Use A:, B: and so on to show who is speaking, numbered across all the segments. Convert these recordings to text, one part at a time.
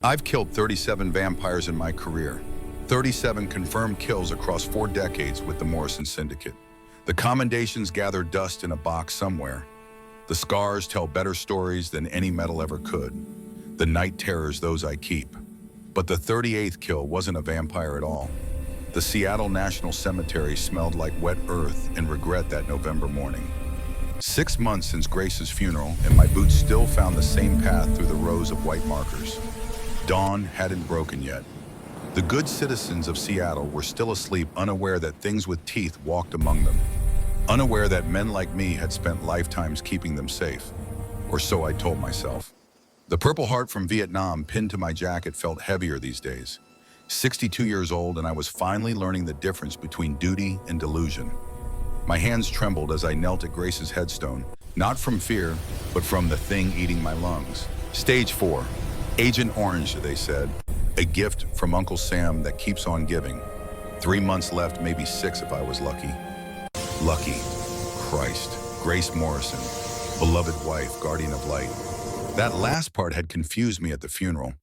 A: I've killed 37 vampires in my career, 37 confirmed kills across 4 decades with the Morrison Syndicate. The commendations gather dust in a box somewhere. The scars tell better stories than any medal ever could. The night terrors, those I keep. But the 38th kill wasn't a vampire at all. The Seattle National Cemetery smelled like wet earth and regret that November morning. 6 months since Grace's funeral, and my boots still found the same path through the rows of white markers. Dawn hadn't broken yet. The good citizens of Seattle were still asleep, unaware that things with teeth walked among them. Unaware that men like me had spent lifetimes keeping them safe. Or so I told myself. The Purple Heart from Vietnam pinned to my jacket felt heavier these days. 62 years old, and I was finally learning the difference between duty and delusion. My hands trembled as I knelt at Grace's headstone, not from fear, but from the thing eating my lungs. Stage 4. Agent Orange, they said. A gift from Uncle Sam that keeps on giving. 3 months left, maybe 6 if I was lucky. Lucky. Christ. Grace Morrison. Beloved wife, guardian of light. That last part had confused me at the funeral.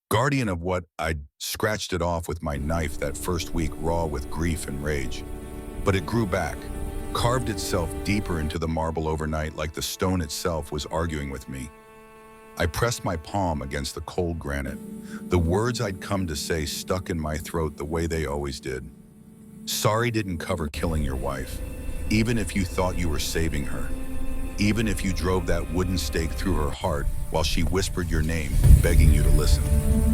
A: Guardian of what? I'd scratched it off with my knife that first week, raw with grief and rage. But it grew back, carved itself deeper into the marble overnight like the stone itself was arguing with me. I pressed my palm against the cold granite. The words I'd come to say stuck in my throat the way they always did. Sorry didn't cover killing your wife, even if you thought you were saving her. Even if you drove that wooden stake through her heart while she whispered your name, begging you to listen.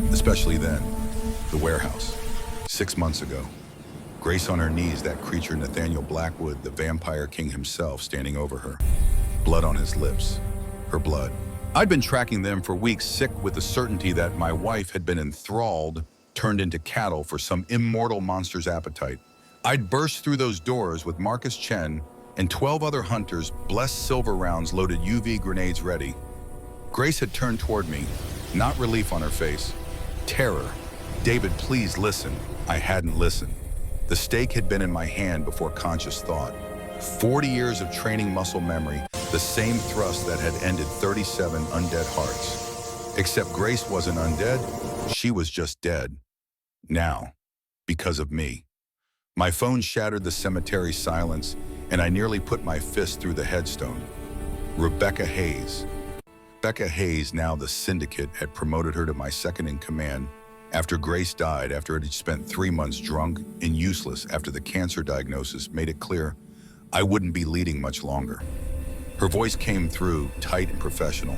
A: Especially then, the warehouse, 6 months ago. Grace on her knees, that creature Nathaniel Blackwood, the vampire king himself, standing over her. Blood on his lips, her blood. I'd been tracking them for weeks, sick with the certainty that my wife had been enthralled, turned into cattle for some immortal monster's appetite. I'd burst through those doors with Marcus Chen and 12 other hunters, blessed silver rounds, loaded UV grenades ready. Grace had turned toward me, not relief on her face, terror. David, please listen. I hadn't listened. The stake had been in my hand before conscious thought. 40 years of training muscle memory, the same thrust that had ended 37 undead hearts. Except Grace wasn't undead, she was just dead. Now, because of me. My phone shattered the cemetery silence, and I nearly put my fist through the headstone. Rebecca Hayes. Rebecca Hayes, now the syndicate, had promoted her to my second in command after Grace died, after it had spent 3 months drunk and useless after the cancer diagnosis made it clear I wouldn't be leading much longer. Her voice came through, tight and professional.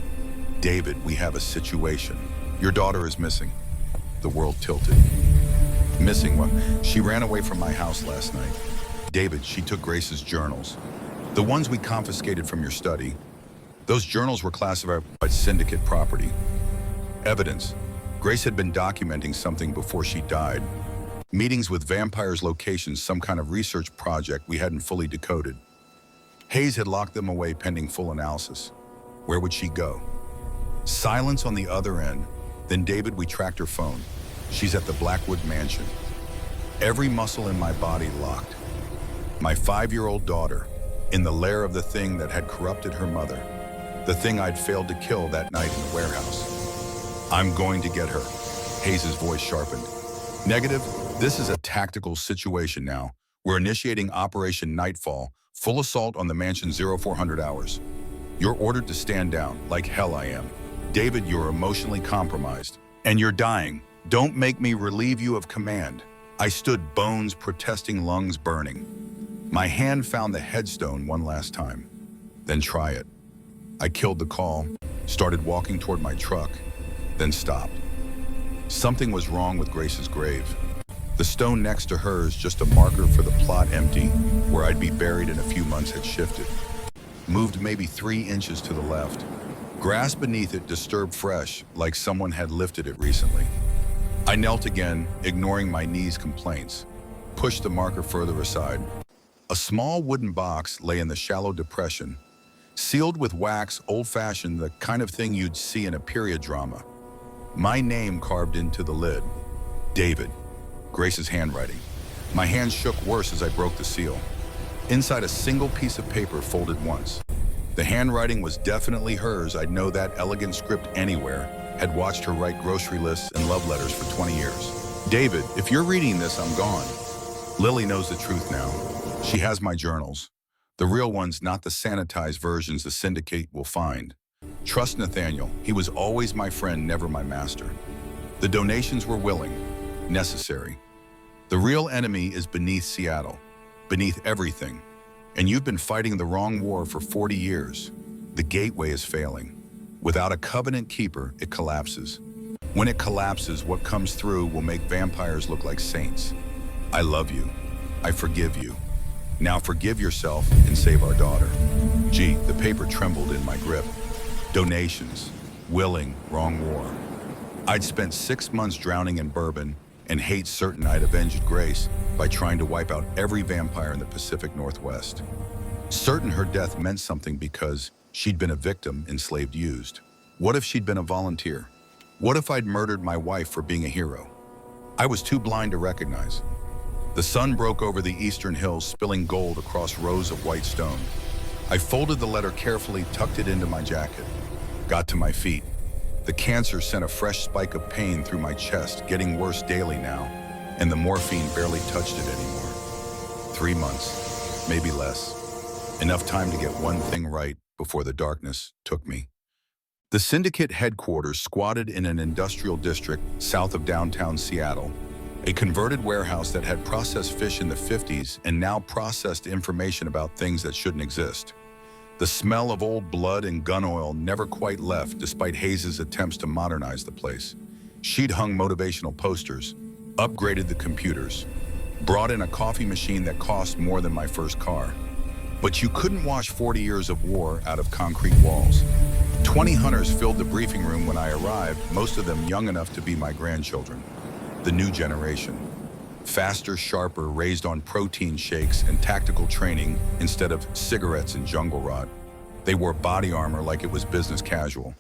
A: David, we have a situation. Your daughter is missing. The world tilted. Missing what? She ran away from my house last night. David, she took Grace's journals. The ones we confiscated from your study. Those journals were classified as syndicate property. Evidence. Grace had been documenting something before she died. Meetings with vampires' locations, some kind of research project we hadn't fully decoded. Hayes had locked them away pending full analysis. Where would she go? Silence on the other end. Then David, we tracked her phone. She's at the Blackwood mansion. Every muscle in my body locked. My 5-year-old daughter, in the lair of the thing that had corrupted her mother. The thing I'd failed to kill that night in the warehouse. I'm going to get her. Hayes' voice sharpened. Negative, this is a tactical situation now. We're initiating Operation Nightfall, full assault on the mansion 0400 hours. You're ordered to stand down, like hell I am. David, you're emotionally compromised. And you're dying. Don't make me relieve you of command. I stood bones protesting, lungs burning. My hand found the headstone one last time. Then try it. I killed the call, started walking toward my truck, then stopped. Something was wrong with Grace's grave. The stone next to hers, just a marker for the plot empty, where I'd be buried in a few months, had shifted. Moved maybe 3 inches to the left. Grass beneath it disturbed fresh, like someone had lifted it recently. I knelt again, ignoring my knees' complaints. Pushed the marker further aside. A small wooden box lay in the shallow depression, sealed with wax, old-fashioned, the kind of thing you'd see in a period drama. My name carved into the lid. David. Grace's handwriting. My hand shook worse as I broke the seal. Inside a single piece of paper folded once. The handwriting was definitely hers. I'd know that elegant script anywhere. had watched her write grocery lists and love letters for 20 years. David, if you're reading this, I'm gone. Lily knows the truth now. She has my journals. The real ones, not the sanitized versions the syndicate will find. Trust Nathaniel. He was always my friend, never my master. The donations were willing, necessary. The real enemy is beneath Seattle, beneath everything. And you've been fighting the wrong war for 40 years. The gateway is failing. Without a covenant keeper, it collapses. When it collapses, what comes through will make vampires look like saints. I love you. I forgive you. Now forgive yourself and save our daughter. Gee, the paper trembled in my grip. Donations. Willing. Wrong war. I'd spent 6 months drowning in bourbon and hate certain I'd avenged Grace by trying to wipe out every vampire in the Pacific Northwest. Certain her death meant something because she'd been a victim, enslaved, used. What if she'd been a volunteer? What if I'd murdered my wife for being a hero? I was too blind to recognize. The sun broke over the eastern hills, spilling gold across rows of white stone. I folded the letter carefully, tucked it into my jacket. Got to my feet. The cancer sent a fresh spike of pain through my chest, getting worse daily now, and the morphine barely touched it anymore. 3 months, maybe less. Enough time to get one thing right before the darkness took me. The syndicate headquarters squatted in an industrial district south of downtown Seattle, a converted warehouse that had processed fish in the 50s and now processed information about things that shouldn't exist. The smell of old blood and gun oil never quite left despite Hayes's attempts to modernize the place. She'd hung motivational posters, upgraded the computers, brought in a coffee machine that cost more than my first car. But you couldn't wash 40 years of war out of concrete walls. 20 hunters filled the briefing room when I arrived, most of them young enough to be my grandchildren. The new generation. Faster, sharper, raised on protein shakes and tactical training instead of cigarettes and jungle rot. They wore body armor like it was business casual.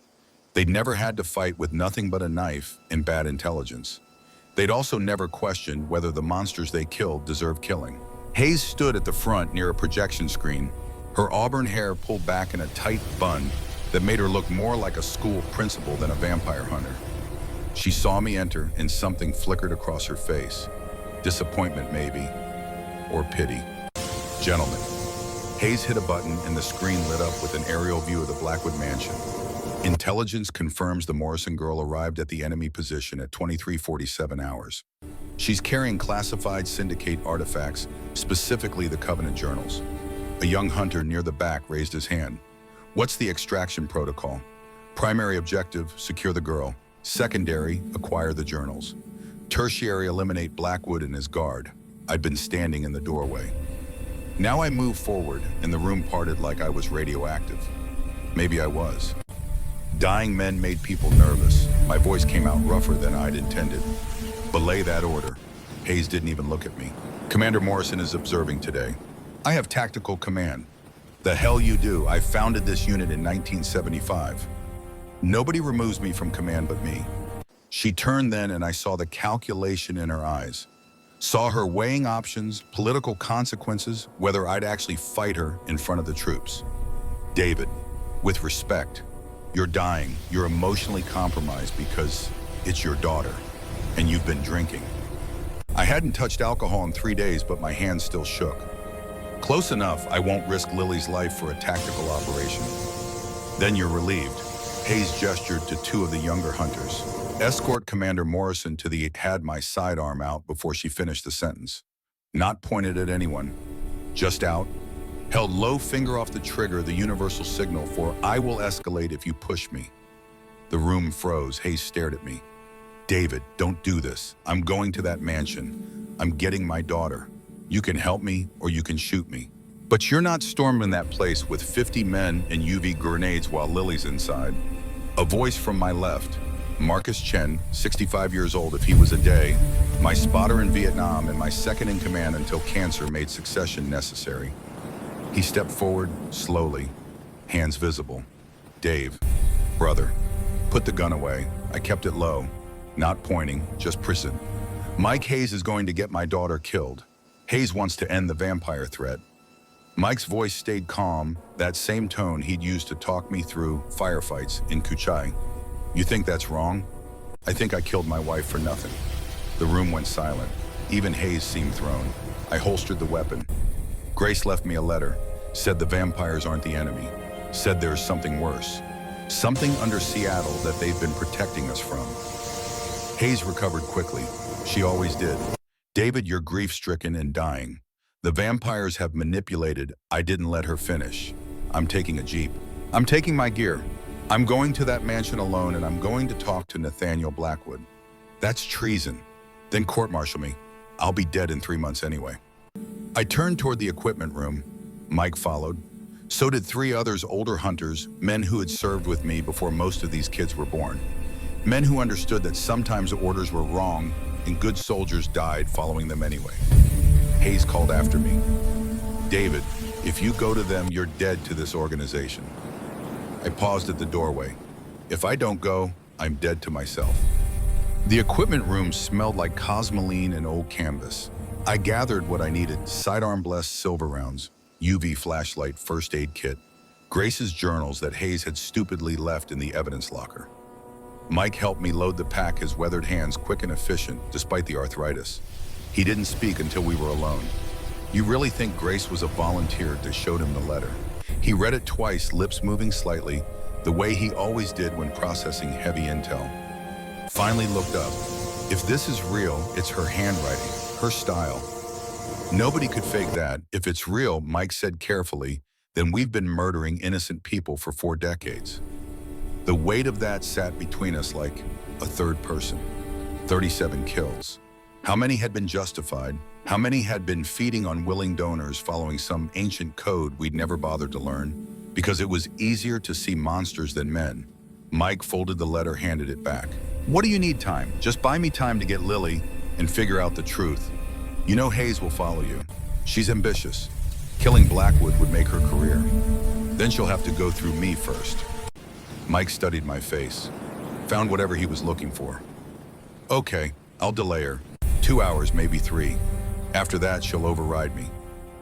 A: They'd never had to fight with nothing but a knife and bad intelligence. They'd also never questioned whether the monsters they killed deserved killing. Hayes stood at the front near a projection screen, her auburn hair pulled back in a tight bun that made her look more like a school principal than a vampire hunter. She saw me enter and something flickered across her face. Disappointment, maybe, or pity. Gentlemen. Hayes hit a button and the screen lit up with an aerial view of the Blackwood mansion. Intelligence confirms the Morrison girl arrived at the enemy position at 23:47 hours. She's carrying classified syndicate artifacts, specifically the Covenant journals. A young hunter near the back raised his hand. What's the extraction protocol? Primary objective, secure the girl. Secondary, acquire the journals. Tertiary, eliminate Blackwood and his guard. I'd been standing in the doorway. Now I moved forward, and the room parted like I was radioactive. Maybe I was. Dying men made people nervous. My voice came out rougher than I'd intended. Belay that order. Hayes didn't even look at me. Commander Morrison is observing today. I have tactical command. The hell you do. I founded this unit in 1975. Nobody removes me from command but me. She turned then and I saw the calculation in her eyes. Saw her weighing options, political consequences, whether I'd actually fight her in front of the troops. David, with respect, you're dying. You're emotionally compromised because it's your daughter, and you've been drinking. I hadn't touched alcohol in 3 days, but my hands still shook. Close enough, I won't risk Lily's life for a tactical operation. Then you're relieved. Hayes gestured to 2 of the younger hunters. Escort Commander Morrison to the had my sidearm out before she finished the sentence. Not pointed at anyone, just out. Held low finger off the trigger, the universal signal for I will escalate if you push me. The room froze. Hayes stared at me. David, don't do this. I'm going to that mansion. I'm getting my daughter. You can help me or you can shoot me. But you're not storming that place with 50 men and UV grenades while Lily's inside. A voice from my left. Marcus Chen, 65 years old if he was a day, my spotter in Vietnam and my second in command until cancer made succession necessary. He stepped forward, slowly, hands visible. Dave, brother, put the gun away. I kept it low, not pointing, just precision. Mike Hayes is going to get my daughter killed. Hayes wants to end the vampire threat. Mike's voice stayed calm, that same tone he'd used to talk me through firefights in Kuchai. You think that's wrong? I think I killed my wife for nothing. The room went silent. Even Hayes seemed thrown. I holstered the weapon. Grace left me a letter. Said the vampires aren't the enemy. Said there's something worse. Something under Seattle that they've been protecting us from. Hayes recovered quickly. She always did. David, you're grief-stricken and dying. The vampires have manipulated. I didn't let her finish. I'm taking a Jeep. I'm taking my gear. I'm going to that mansion alone, and I'm going to talk to Nathaniel Blackwood. That's treason. Then court-martial me. I'll be dead in 3 months anyway. I turned toward the equipment room. Mike followed. So did 3 others, older hunters, men who had served with me before most of these kids were born. Men who understood that sometimes orders were wrong and good soldiers died following them anyway. Hayes called after me. David, if you go to them, you're dead to this organization. I paused at the doorway. If I don't go, I'm dead to myself. The equipment room smelled like cosmoline and old canvas. I gathered what I needed: sidearm blessed silver rounds, UV flashlight, first aid kit, Grace's journals that Hayes had stupidly left in the evidence locker. Mike helped me load the pack, his weathered hands quick and efficient despite the arthritis. He didn't speak until we were alone. You really think Grace was a volunteer? I showed him the letter. He read it twice, lips moving slightly, the way he always did when processing heavy intel. Finally looked up. If this is real, it's her handwriting, her style. Nobody could fake that. If it's real, Mike said carefully, then we've been murdering innocent people for 4 decades. The weight of that sat between us like a third person. 37 kills. How many had been justified? How many had been feeding on willing donors following some ancient code we'd never bothered to learn? Because it was easier to see monsters than men. Mike folded the letter, handed it back. What do you need time? Just buy me time to get Lily and figure out the truth. You know Hayes will follow you. She's ambitious. Killing Blackwood would make her career. Then she'll have to go through me first. Mike studied my face. Found whatever he was looking for. Okay, I'll delay her. 2 hours, maybe 3. After that, she'll override me.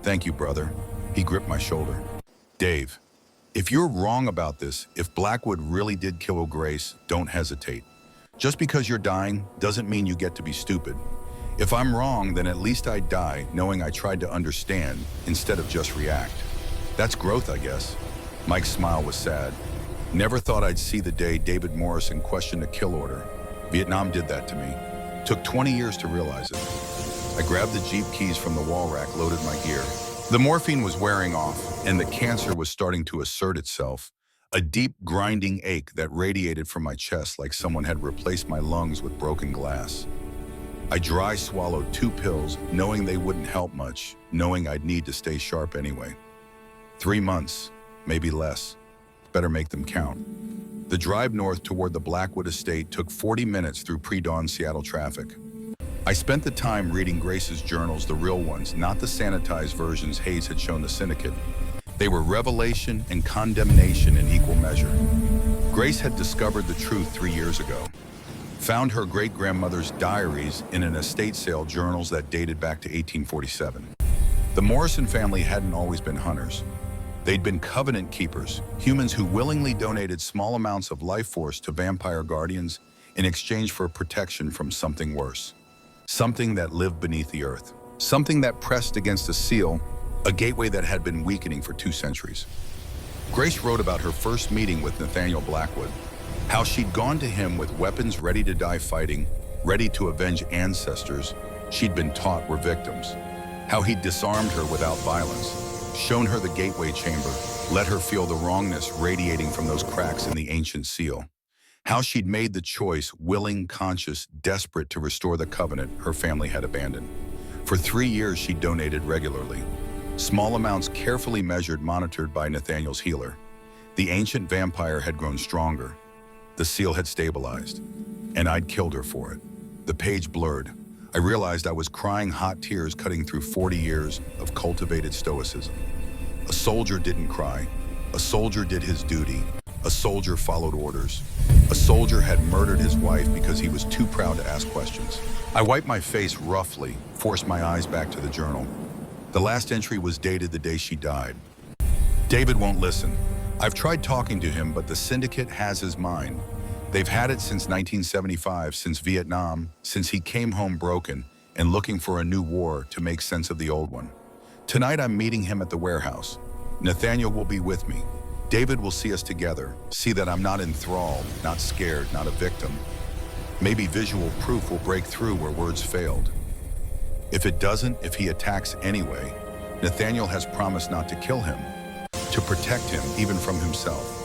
A: Thank you, brother. He gripped my shoulder. Dave, if you're wrong about this, if Blackwood really did kill Grace, don't hesitate. Just because you're dying doesn't mean you get to be stupid. If I'm wrong, then at least I die knowing I tried to understand instead of just react. That's growth, I guess. Mike's smile was sad. Never thought I'd see the day David Morrison questioned a kill order. Vietnam did that to me. Took 20 years to realize it. I grabbed the Jeep keys from the wall rack, loaded my gear. The morphine was wearing off, and the cancer was starting to assert itself. A deep, grinding ache that radiated from my chest like someone had replaced my lungs with broken glass. I dry swallowed 2 pills, knowing they wouldn't help much, knowing I'd need to stay sharp anyway. 3 months, maybe less. Better make them count. The drive north toward the Blackwood estate took 40 minutes through pre-dawn Seattle traffic. I spent the time reading Grace's journals, the real ones, not the sanitized versions Hayes had shown the syndicate. They were revelation and condemnation in equal measure. Grace had discovered the truth 3 years ago. Found her great-grandmother's diaries in an estate sale, journals that dated back to 1847. The Morrison family hadn't always been hunters. They'd been covenant keepers, humans who willingly donated small amounts of life force to vampire guardians in exchange for protection from something worse. Something that lived beneath the earth. Something that pressed against a seal, a gateway that had been weakening for 2 centuries. Grace wrote about her first meeting with Nathaniel Blackwood, how she'd gone to him with weapons ready to die fighting, ready to avenge ancestors she'd been taught were victims. How he'd disarmed her without violence, shown her the gateway chamber, let her feel the wrongness radiating from those cracks in the ancient seal. How she'd made the choice, willing, conscious, desperate to restore the covenant her family had abandoned. For 3 years, she donated regularly. Small amounts carefully measured, monitored by Nathaniel's healer. The ancient vampire had grown stronger. The seal had stabilized. And I'd killed her for it. The page blurred. I realized I was crying hot tears cutting through 40 years of cultivated stoicism. A soldier didn't cry. A soldier did his duty. A soldier followed orders. A soldier had murdered his wife because he was too proud to ask questions. I wiped my face roughly, forced my eyes back to the journal. The last entry was dated the day she died. David won't listen. I've tried talking to him, but the syndicate has his mind. They've had it since 1975, since Vietnam, since he came home broken and looking for a new war to make sense of the old one. Tonight I'm meeting him at the warehouse. Nathaniel will be with me. David will see us together, see that I'm not enthralled, not scared, not a victim. Maybe visual proof will break through where words failed. If it doesn't, if he attacks anyway, Nathaniel has promised not to kill him, to protect him even from himself.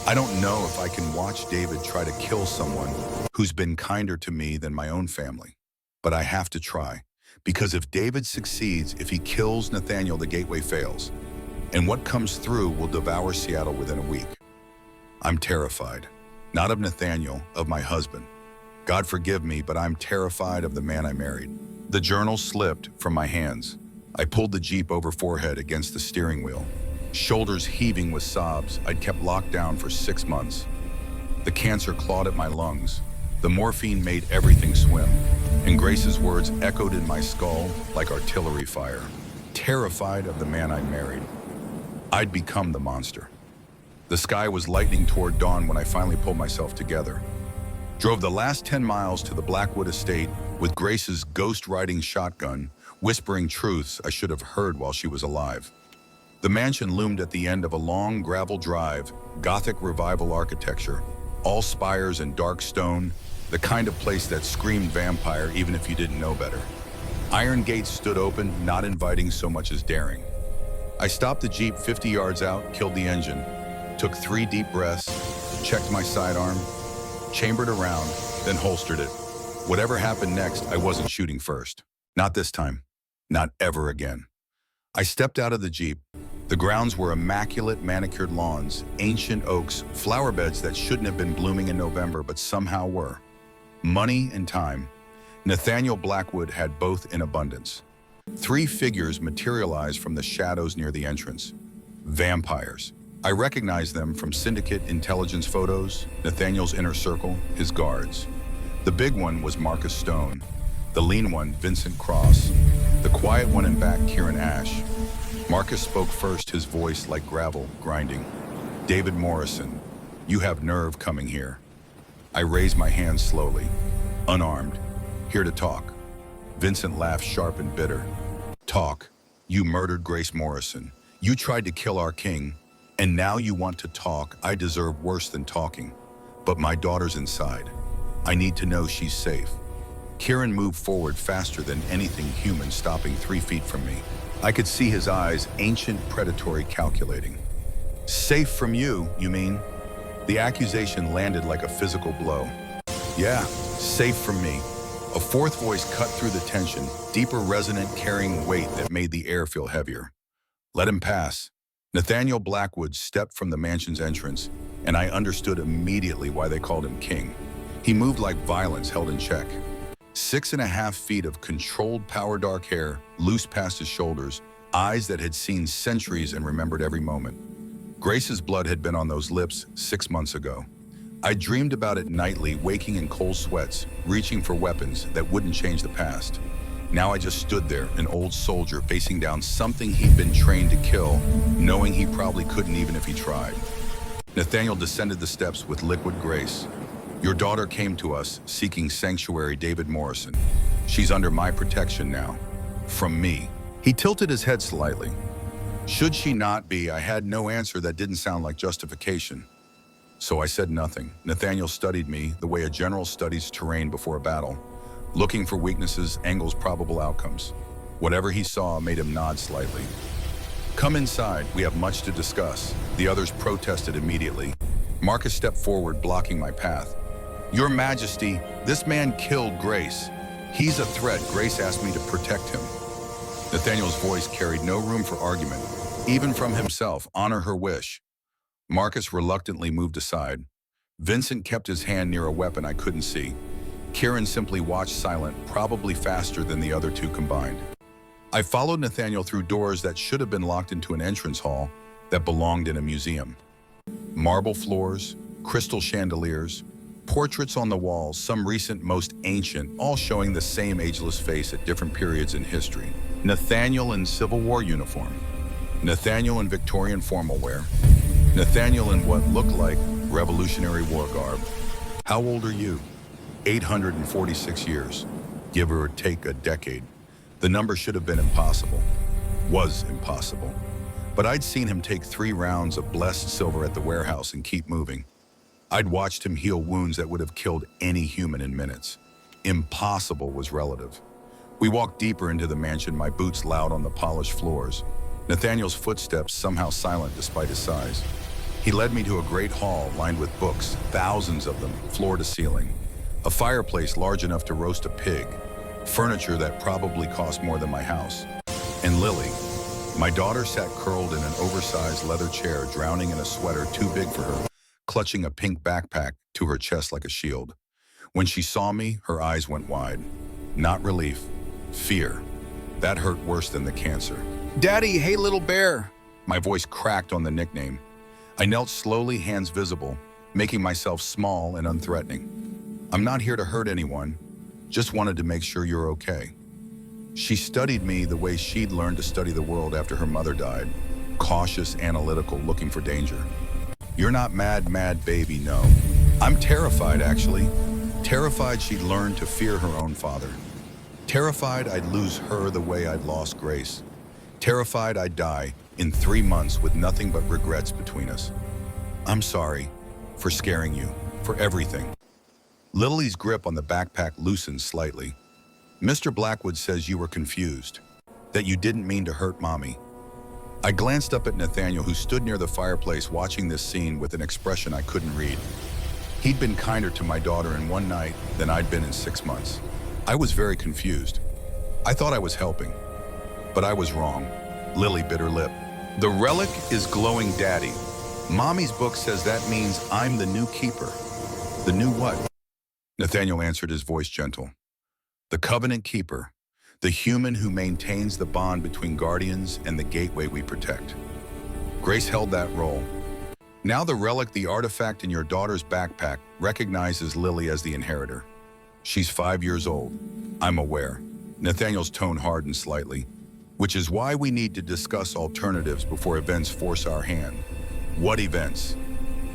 A: I don't know if I can watch David try to kill someone who's been kinder to me than my own family, but I have to try. Because if David succeeds, if he kills Nathaniel, the gateway fails. And what comes through will devour Seattle within a week. I'm terrified, not of Nathaniel, of my husband. God forgive me, but I'm terrified of the man I married. The journal slipped from my hands. I pulled the Jeep over forehead against the steering wheel, shoulders heaving with sobs I'd kept locked down for 6 months. The cancer clawed at my lungs. The morphine made everything swim, and Grace's words echoed in my skull like artillery fire. Terrified of the man I married. I'd become the monster. The sky was lightening toward dawn when I finally pulled myself together. Drove the last 10 miles to the Blackwood estate with Grace's ghost-riding shotgun, whispering truths I should have heard while she was alive. The mansion loomed at the end of a long gravel drive, Gothic revival architecture, all spires and dark stone, the kind of place that screamed vampire even if you didn't know better. Iron gates stood open, not inviting so much as daring. I stopped the Jeep 50 yards out, killed the engine, took 3 deep breaths, checked my sidearm, chambered around, then holstered it. Whatever happened next, I wasn't shooting first. Not this time. Not ever again. I stepped out of the Jeep. The grounds were immaculate manicured lawns, ancient oaks, flower beds that shouldn't have been blooming in November but somehow were. Money and time. Nathaniel Blackwood had both in abundance. 3 figures materialized from the shadows near the entrance. Vampires. I recognized them from syndicate intelligence photos, Nathaniel's inner circle, his guards. The big one was Marcus Stone. The lean one, Vincent Cross. The quiet one in back, Kieran Ash. Marcus spoke first, his voice like gravel, grinding. David Morrison, you have nerve coming here. I raised my hands slowly, unarmed, here to talk. Vincent laughed sharp and bitter. Talk? You murdered Grace Morrison. You tried to kill our king, and now you want to talk. I deserve worse than talking. But my daughter's inside. I need to know she's safe. Kieran moved forward faster than anything human, stopping 3 feet from me. I could see his eyes, ancient, predatory, calculating. Safe from you mean? The accusation landed like a physical blow. Yeah, safe from me. A fourth voice cut through the tension, deeper, resonant, carrying weight that made the air feel heavier. Let him pass. Nathaniel Blackwood stepped from the mansion's entrance, and I understood immediately why they called him king. He moved like violence held in check. 6.5 feet of controlled power, dark hair, loose past his shoulders, eyes that had seen centuries and remembered every moment. Grace's blood had been on those lips 6 months ago. I dreamed about it nightly, waking in cold sweats, reaching for weapons that wouldn't change the past. Now I just stood there, an old soldier, facing down something he'd been trained to kill, knowing he probably couldn't even if he tried. Nathaniel descended the steps with liquid grace. Your daughter came to us, seeking sanctuary, David Morrison. She's under my protection now. From me. He tilted his head slightly. Should she not be? I had no answer that didn't sound like justification. So I said nothing. Nathaniel studied me the way a general studies terrain before a battle, looking for weaknesses, angles, probable outcomes. Whatever he saw made him nod slightly. Come inside, we have much to discuss. The others protested immediately. Marcus stepped forward, blocking my path. Your Majesty, this man killed Grace. He's a threat. Grace asked me to protect him. Nathaniel's voice carried no room for argument, even from himself. Honor her wish. Marcus reluctantly moved aside. Vincent kept his hand near a weapon I couldn't see. Kieran simply watched silent, probably faster than the other 2 combined. I followed Nathaniel through doors that should have been locked into an entrance hall that belonged in a museum. Marble floors, crystal chandeliers, portraits on the walls, some recent, most ancient, all showing the same ageless face at different periods in history. Nathaniel in Civil War uniform. Nathaniel in Victorian formal wear. Nathaniel in what looked like Revolutionary War garb. How old are you? 846 years. Give or take a decade. The number should have been impossible. Was impossible. But I'd seen him take 3 rounds of blessed silver at the warehouse and keep moving. I'd watched him heal wounds that would have killed any human in minutes. Impossible was relative. We walked deeper into the mansion, my boots loud on the polished floors. Nathaniel's footsteps somehow silent despite his size. He led me to a great hall lined with books, thousands of them, floor to ceiling. A fireplace large enough to roast a pig. Furniture that probably cost more than my house. And Lily, my daughter, sat curled in an oversized leather chair, drowning in a sweater too big for her, clutching a pink backpack to her chest like a shield. When she saw me, her eyes went wide. Not relief, fear. That hurt worse than the cancer. "Daddy, hey little bear!" My voice cracked on the nickname. I knelt slowly, hands visible, making myself small and unthreatening. "I'm not here to hurt anyone. Just wanted to make sure you're okay." She studied me the way she'd learned to study the world after her mother died. Cautious, analytical, looking for danger. "You're not mad, baby, no. I'm terrified, actually. Terrified she'd learned to fear her own father. Terrified I'd lose her the way I'd lost Grace. Terrified I'd die in 3 months with nothing but regrets between us. I'm sorry for scaring you, for everything." Lily's grip on the backpack loosened slightly. "Mr. Blackwood says you were confused, that you didn't mean to hurt Mommy." I glanced up at Nathaniel, who stood near the fireplace watching this scene with an expression I couldn't read. He'd been kinder to my daughter in 1 night than I'd been in 6 months. I was very confused. I thought I was helping, but I was wrong. Lily bit her lip. "The relic is glowing, Daddy. Mommy's book says that means I'm the new keeper." "The new what?" Nathaniel answered, his voice gentle. "The covenant keeper, the human who maintains the bond between guardians and the gateway we protect." Grace held that role. Now the relic, the artifact in your daughter's backpack, recognizes Lily as the inheritor. She's 5 years old. I'm aware. Nathaniel's tone hardened slightly. "Which is why we need to discuss alternatives before events force our hand." "What events?"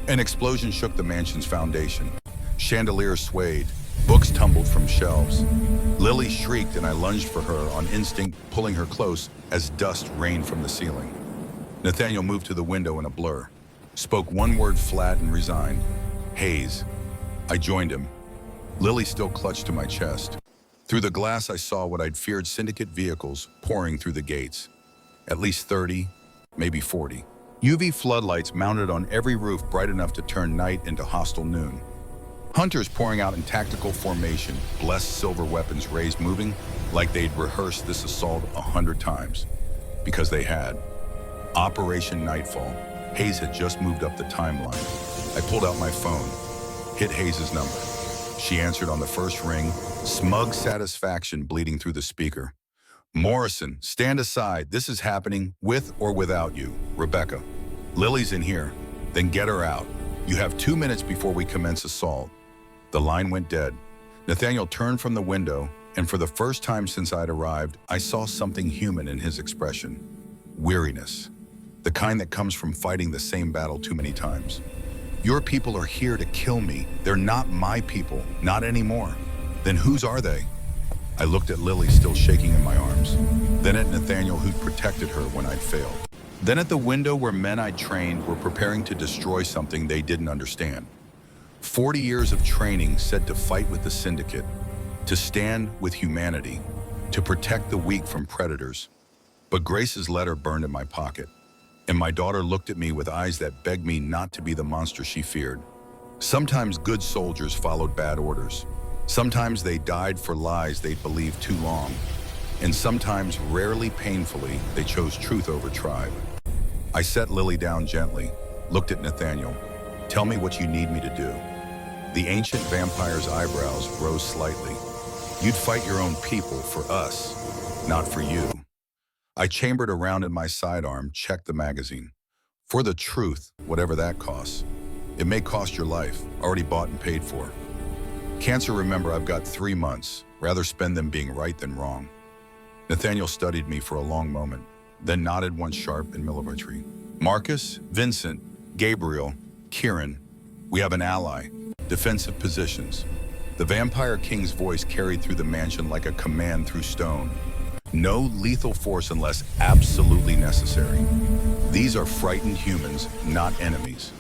A: An explosion shook the mansion's foundation. Chandeliers swayed. Books tumbled from shelves. Lily shrieked and I lunged for her on instinct, pulling her close as dust rained from the ceiling. Nathaniel moved to the window in a blur. Spoke one word flat and resigned. "Hayes." I joined him. Lily still clutched to my chest. Through the glass I saw what I'd feared: syndicate vehicles pouring through the gates. At least 30, maybe 40. UV floodlights mounted on every roof, bright enough to turn night into hostile noon. Hunters pouring out in tactical formation, blessed silver weapons raised, moving like they'd rehearsed this assault 100 times. Because they had. Operation Nightfall. Hayes had just moved up the timeline. I pulled out my phone, hit Hayes' number. She answered on the first ring, smug satisfaction bleeding through the speaker. "Morrison, stand aside. This is happening with or without you. Rebecca. Lily's in here. Then get her out. You have 2 minutes before we commence assault." The line went dead. Nathaniel turned from the window, and for the first time since I'd arrived, I saw something human in his expression. Weariness. The kind that comes from fighting the same battle too many times. "Your people are here to kill me. They're not my people. Not anymore." "Then whose are they?" I looked at Lily, still shaking in my arms. Then at Nathaniel, who'd protected her when I'd failed. Then at the window where men I'd trained were preparing to destroy something they didn't understand. 40 years of training said to fight with the syndicate, to stand with humanity, to protect the weak from predators. But Grace's letter burned in my pocket, and my daughter looked at me with eyes that begged me not to be the monster she feared. Sometimes good soldiers followed bad orders. Sometimes they died for lies they'd believed too long. And sometimes, rarely painfully, they chose truth over tribe. I set Lily down gently, looked at Nathaniel. "Tell me what you need me to do." The ancient vampire's eyebrows rose slightly. "You'd fight your own people for us, not for you." I chambered around in my sidearm, checked the magazine. "For the truth, whatever that costs. It may cost your life, already bought and paid for. Cancer, remember, I've got 3 months. Rather spend them being right than wrong." Nathaniel studied me for a long moment, then nodded once sharp and military. "Marcus, Vincent, Gabriel, Kieran, we have an ally. defensive positions. The Vampire King's voice carried through the mansion like a command through stone. No lethal force unless absolutely necessary. These are frightened humans, not enemies.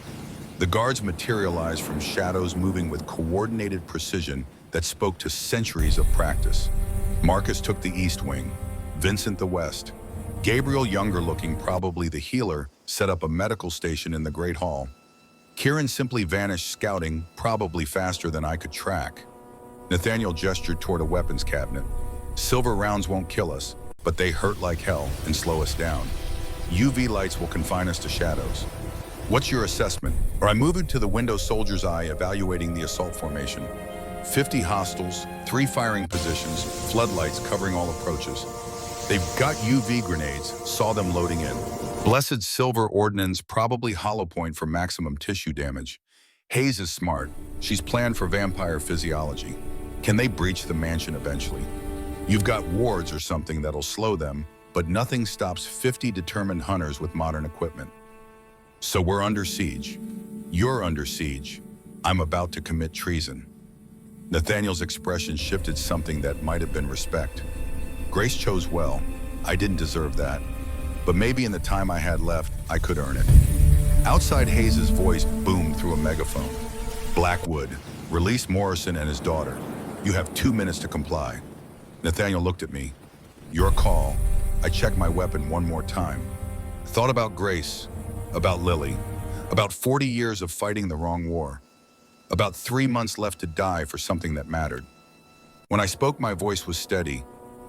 A: The guards materialized from shadows, moving with coordinated precision that spoke to centuries of practice. Marcus took the east wing, Vincent the west. Gabriel, younger looking, probably the healer, set up a medical station in the Great Hall. Kieran simply vanished scouting, probably faster than I could track. Nathaniel gestured toward a weapons cabinet. Silver rounds won't kill us, but they hurt like hell and slow us down. UV lights will confine us to shadows. What's your assessment? I moved to the window soldier's eye, evaluating the assault formation. 50 hostiles, 3 firing positions, floodlights covering all approaches. They've got UV grenades, saw them loading in. Blessed silver ordnance, probably hollow point for maximum tissue damage. Hayes is smart. She's planned for vampire physiology. Can they breach the mansion eventually? You've got wards or something that'll slow them, but nothing stops 50 determined hunters with modern equipment. So we're under siege. You're under siege. I'm about to commit treason. Nathaniel's expression shifted, something that might have been respect. Grace chose well. I didn't deserve that. But maybe in the time I had left, I could earn it. Outside, Hayes' voice boomed through a megaphone. Blackwood, release Morrison and his daughter. You have 2 minutes to comply. Nathaniel looked at me. Your call. I checked my weapon one more time. Thought about Grace, about Lily, about 40 years of fighting the wrong war, about 3 months left to die for something that mattered. When I spoke, my voice was steady.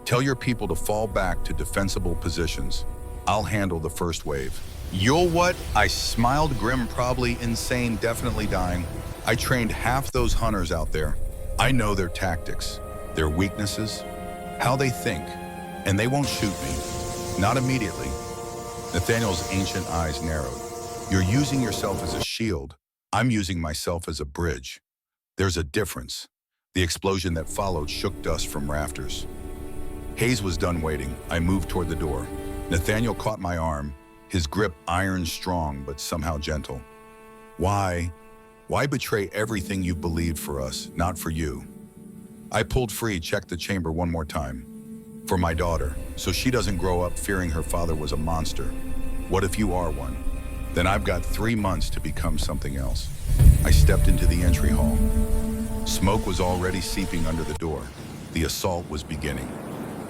A: Tell your people to fall back to defensible positions. I'll handle the first wave. You'll what? I smiled grim, probably insane, definitely dying. I trained half those hunters out there. I know their tactics, their weaknesses, how they think, and they won't shoot me. Not immediately. Nathaniel's ancient eyes narrowed. You're using yourself as a shield. I'm using myself as a bridge. There's a difference. The explosion that followed shook dust from rafters. Hayes was done waiting. I moved toward the door. Nathaniel caught my arm, his grip iron strong but somehow gentle. Why betray everything you believed for us, not for you? I pulled free, checked the chamber one more time. For my daughter, so she doesn't grow up fearing her father was a monster. What if you are one? Then I've got 3 months to become something else. I stepped into the entry hall. Smoke was already seeping under the door. The assault was beginning.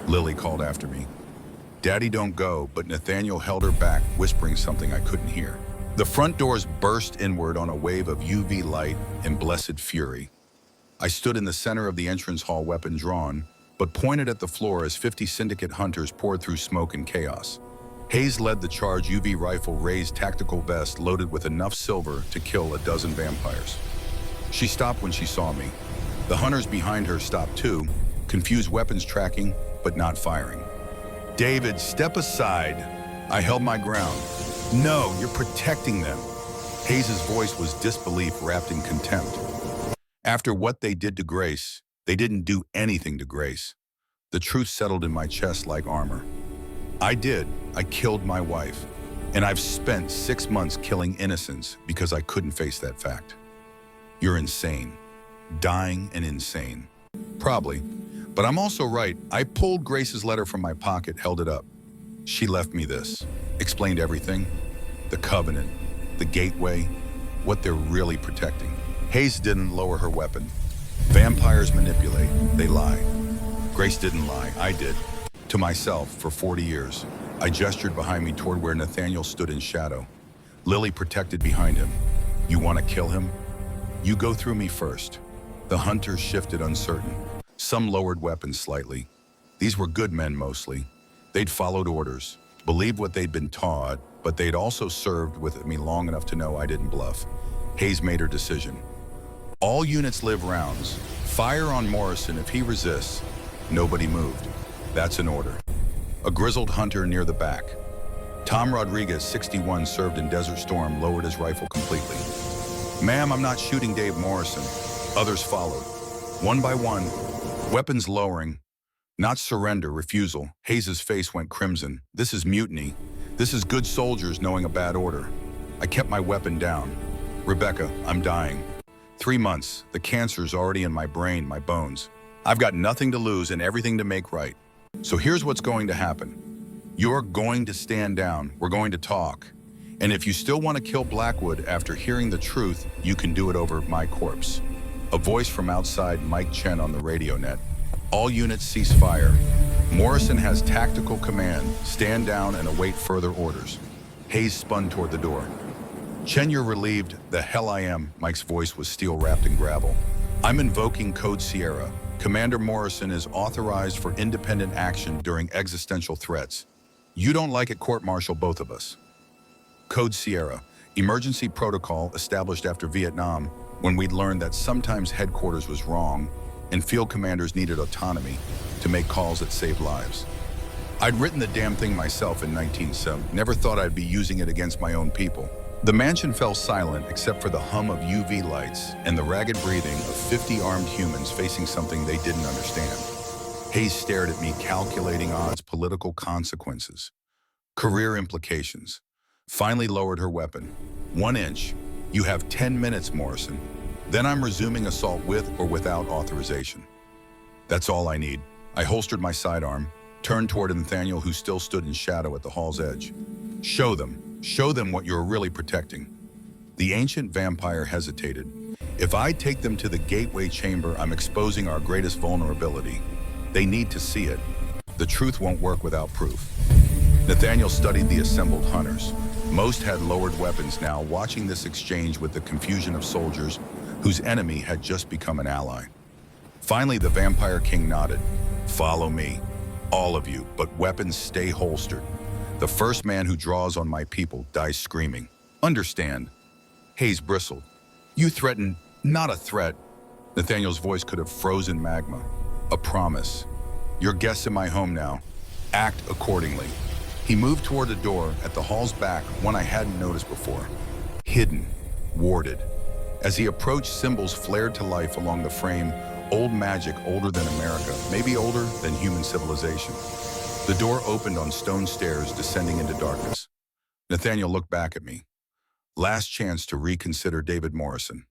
A: Lily called after me. Daddy, don't go, but Nathaniel held her back, whispering something I couldn't hear. The front doors burst inward on a wave of UV light and blessed fury. I stood in the center of the entrance hall, weapon drawn, but pointed at the floor as 50 syndicate hunters poured through smoke and chaos. Hayes led the charge, UV rifle raised, tactical vest loaded with enough silver to kill a dozen vampires. She stopped when she saw me. The hunters behind her stopped too, confused weapons tracking, but not firing. David, step aside. I held my ground. No, you're protecting them. Hayes' voice was disbelief wrapped in contempt. After what they did to Grace, they didn't do anything to Grace. The truth settled in my chest like armor. I killed my wife, and I've spent 6 months killing innocents because I couldn't face that fact. You're insane. Dying and insane. Probably. But I'm also right. I pulled Grace's letter from my pocket, held it up. She left me this. Explained everything. The covenant, the gateway, what they're really protecting. Hayes didn't lower her weapon. Vampires manipulate, they lie. Grace didn't lie, I did. To myself for 40 years. I gestured behind me toward where Nathaniel stood in shadow. Lily protected behind him. You want to kill him? You go through me first. The hunters shifted, uncertain. Some lowered weapons slightly. These were good men mostly. They'd followed orders, believed what they'd been taught, but they'd also served with me long enough to know I didn't bluff. Hayes made her decision. All units live rounds. Fire on Morrison if he resists. Nobody moved. That's an order. A grizzled hunter near the back. Tom Rodriguez, 61, served in Desert Storm, lowered his rifle completely. Ma'am, I'm not shooting Dave Morrison. Others followed. One by one, weapons lowering. Not surrender, refusal. Hayes' face went crimson. This is mutiny. This is good soldiers knowing a bad order. I kept my weapon down. Rebecca, I'm dying. 3 months, the cancer's already in my brain, my bones. I've got nothing to lose and everything to make right. So here's what's going to happen. You're going to stand down. We're going to talk. And if you still want to kill Blackwood after hearing the truth, you can do it over my corpse. A voice from outside Mike Chen on the radio net. All units cease fire. Morrison has tactical command. Stand down and await further orders. Hayes spun toward the door. Chen, you're relieved. The hell I am. Mike's voice was steel wrapped in gravel. I'm invoking Code Sierra. Commander Morrison is authorized for independent action during existential threats. You don't like it, court-martial both of us. Code Sierra, emergency protocol established after Vietnam, when we'd learned that sometimes headquarters was wrong and field commanders needed autonomy to make calls that saved lives. I'd written the damn thing myself in 1970. Never thought I'd be using it against my own people. The mansion fell silent except for the hum of UV lights and the ragged breathing of 50 armed humans facing something they didn't understand. Hayes stared at me, calculating odds, political consequences, career implications. Finally lowered her weapon. 1 inch. You have 10 minutes, Morrison. Then I'm resuming assault with or without authorization. That's all I need. I holstered my sidearm, turned toward Nathaniel, who still stood in shadow at the hall's edge. Show them what you're really protecting. The ancient vampire hesitated. If I take them to the gateway chamber, I'm exposing our greatest vulnerability. They need to see it. The truth won't work without proof. Nathaniel studied the assembled hunters. Most had lowered weapons now, watching this exchange with the confusion of soldiers whose enemy had just become an ally. Finally, the Vampire King nodded. Follow me, all of you, but weapons stay holstered. The first man who draws on my people dies screaming. Understand? Hayes bristled. You threaten, not a threat. Nathaniel's voice could have frozen magma. A promise. You're guests in my home now. Act accordingly. He moved toward a door at the hall's back, one I hadn't noticed before. Hidden, warded. As he approached, symbols flared to life along the frame. Old magic, older than America, maybe older than human civilization. The door opened on stone stairs descending into darkness. Nathaniel looked back at me. Last chance to reconsider David Morrison.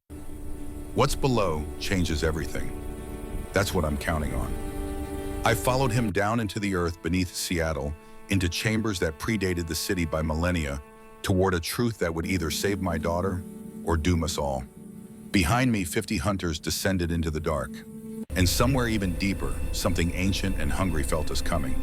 A: What's below changes everything. That's what I'm counting on. I followed him down into the earth beneath Seattle, into chambers that predated the city by millennia, toward a truth that would either save my daughter or doom us all. Behind me, 50 hunters descended into the dark. And somewhere even deeper, something ancient and hungry felt us coming.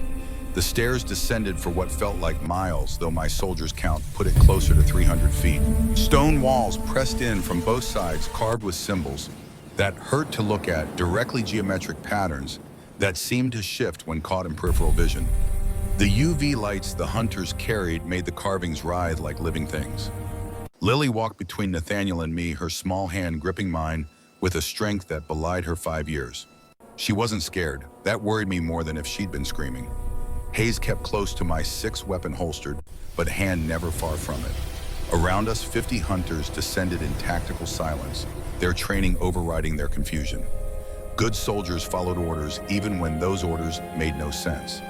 A: The stairs descended for what felt like miles, though my soldiers' count put it closer to 300 feet. Stone walls pressed in from both sides, carved with symbols that hurt to look at, directly geometric patterns that seemed to shift when caught in peripheral vision. The UV lights the hunters carried made the carvings writhe like living things. Lily walked between Nathaniel and me, her small hand gripping mine with a strength that belied her 5 years. She wasn't scared. That worried me more than if she'd been screaming. Hayes kept close to my 6-weapon holstered, but hand never far from it. Around us, 50 hunters descended in tactical silence, their training overriding their confusion. Good soldiers followed orders even when those orders made no sense.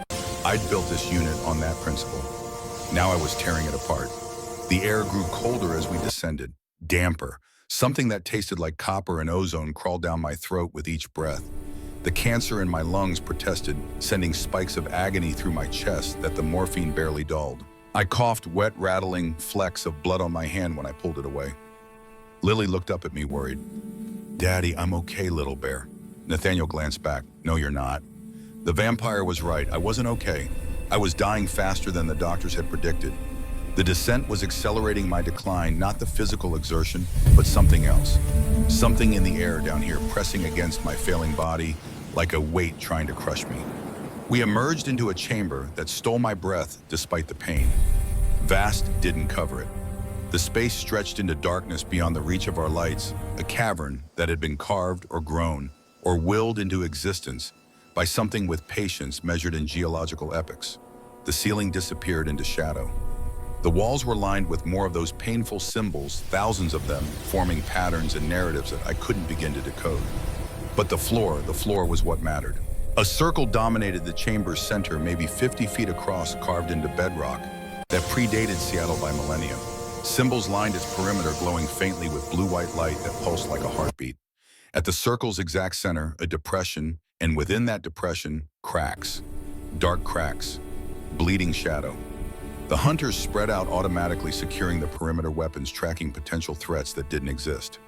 A: I'd built this unit on that principle. Now I was tearing it apart. The air grew colder as we descended, damper. Something that tasted like copper and ozone crawled down my throat with each breath. The cancer in my lungs protested, sending spikes of agony through my chest that the morphine barely dulled. I coughed, wet, rattling flecks of blood on my hand when I pulled it away. Lily looked up at me, worried. Daddy, I'm okay, little bear. Nathaniel glanced back. No, you're not. The vampire was right. I wasn't okay. I was dying faster than the doctors had predicted. The descent was accelerating my decline, not the physical exertion, but something else. Something in the air down here pressing against my failing body like a weight trying to crush me. We emerged into a chamber that stole my breath despite the pain. Vast didn't cover it. The space stretched into darkness beyond the reach of our lights, a cavern that had been carved or grown or willed into existence by something with patience measured in geological epochs. The ceiling disappeared into shadow. The walls were lined with more of those painful symbols, thousands of them, forming patterns and narratives that I couldn't begin to decode. But the floor was what mattered. A circle dominated the chamber's center, maybe 50 feet across, carved into bedrock, that predated Seattle by millennia. Symbols lined its perimeter, glowing faintly with blue-white light that pulsed like a heartbeat. At the circle's exact center, a depression, and within that depression, cracks. Dark cracks. Bleeding shadow. The hunters spread out automatically, securing the perimeter weapons, tracking potential threats that didn't exist.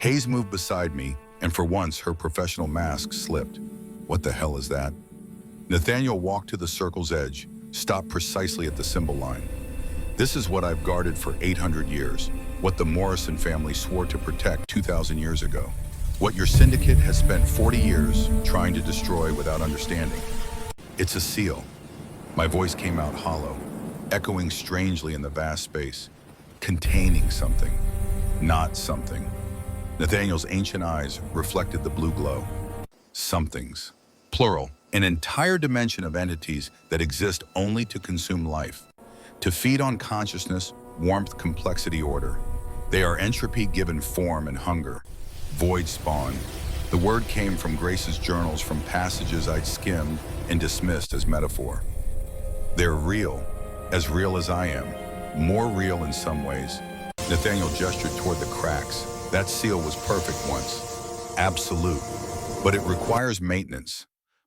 A: Hayes moved beside me, and for once, her professional mask slipped. What the hell is that? Nathaniel walked to the circle's edge, stopped precisely at the symbol line. This is what I've guarded for 800 years, what the Morrison family swore to protect 2,000 years ago, what your syndicate has spent 40 years trying to destroy without understanding. It's a seal. My voice came out hollow, echoing strangely in the vast space, containing something, not something. Nathaniel's ancient eyes reflected the blue glow. Somethings, plural, an entire dimension of entities that exist only to consume life, to feed on consciousness, warmth, complexity, order. They are entropy given form and hunger. Void spawn. The word came from Grace's journals, from passages I'd skimmed and dismissed as metaphor. They're real as I am, more real in some ways. Nathaniel gestured toward the cracks. That seal was perfect once, absolute, but it requires maintenance.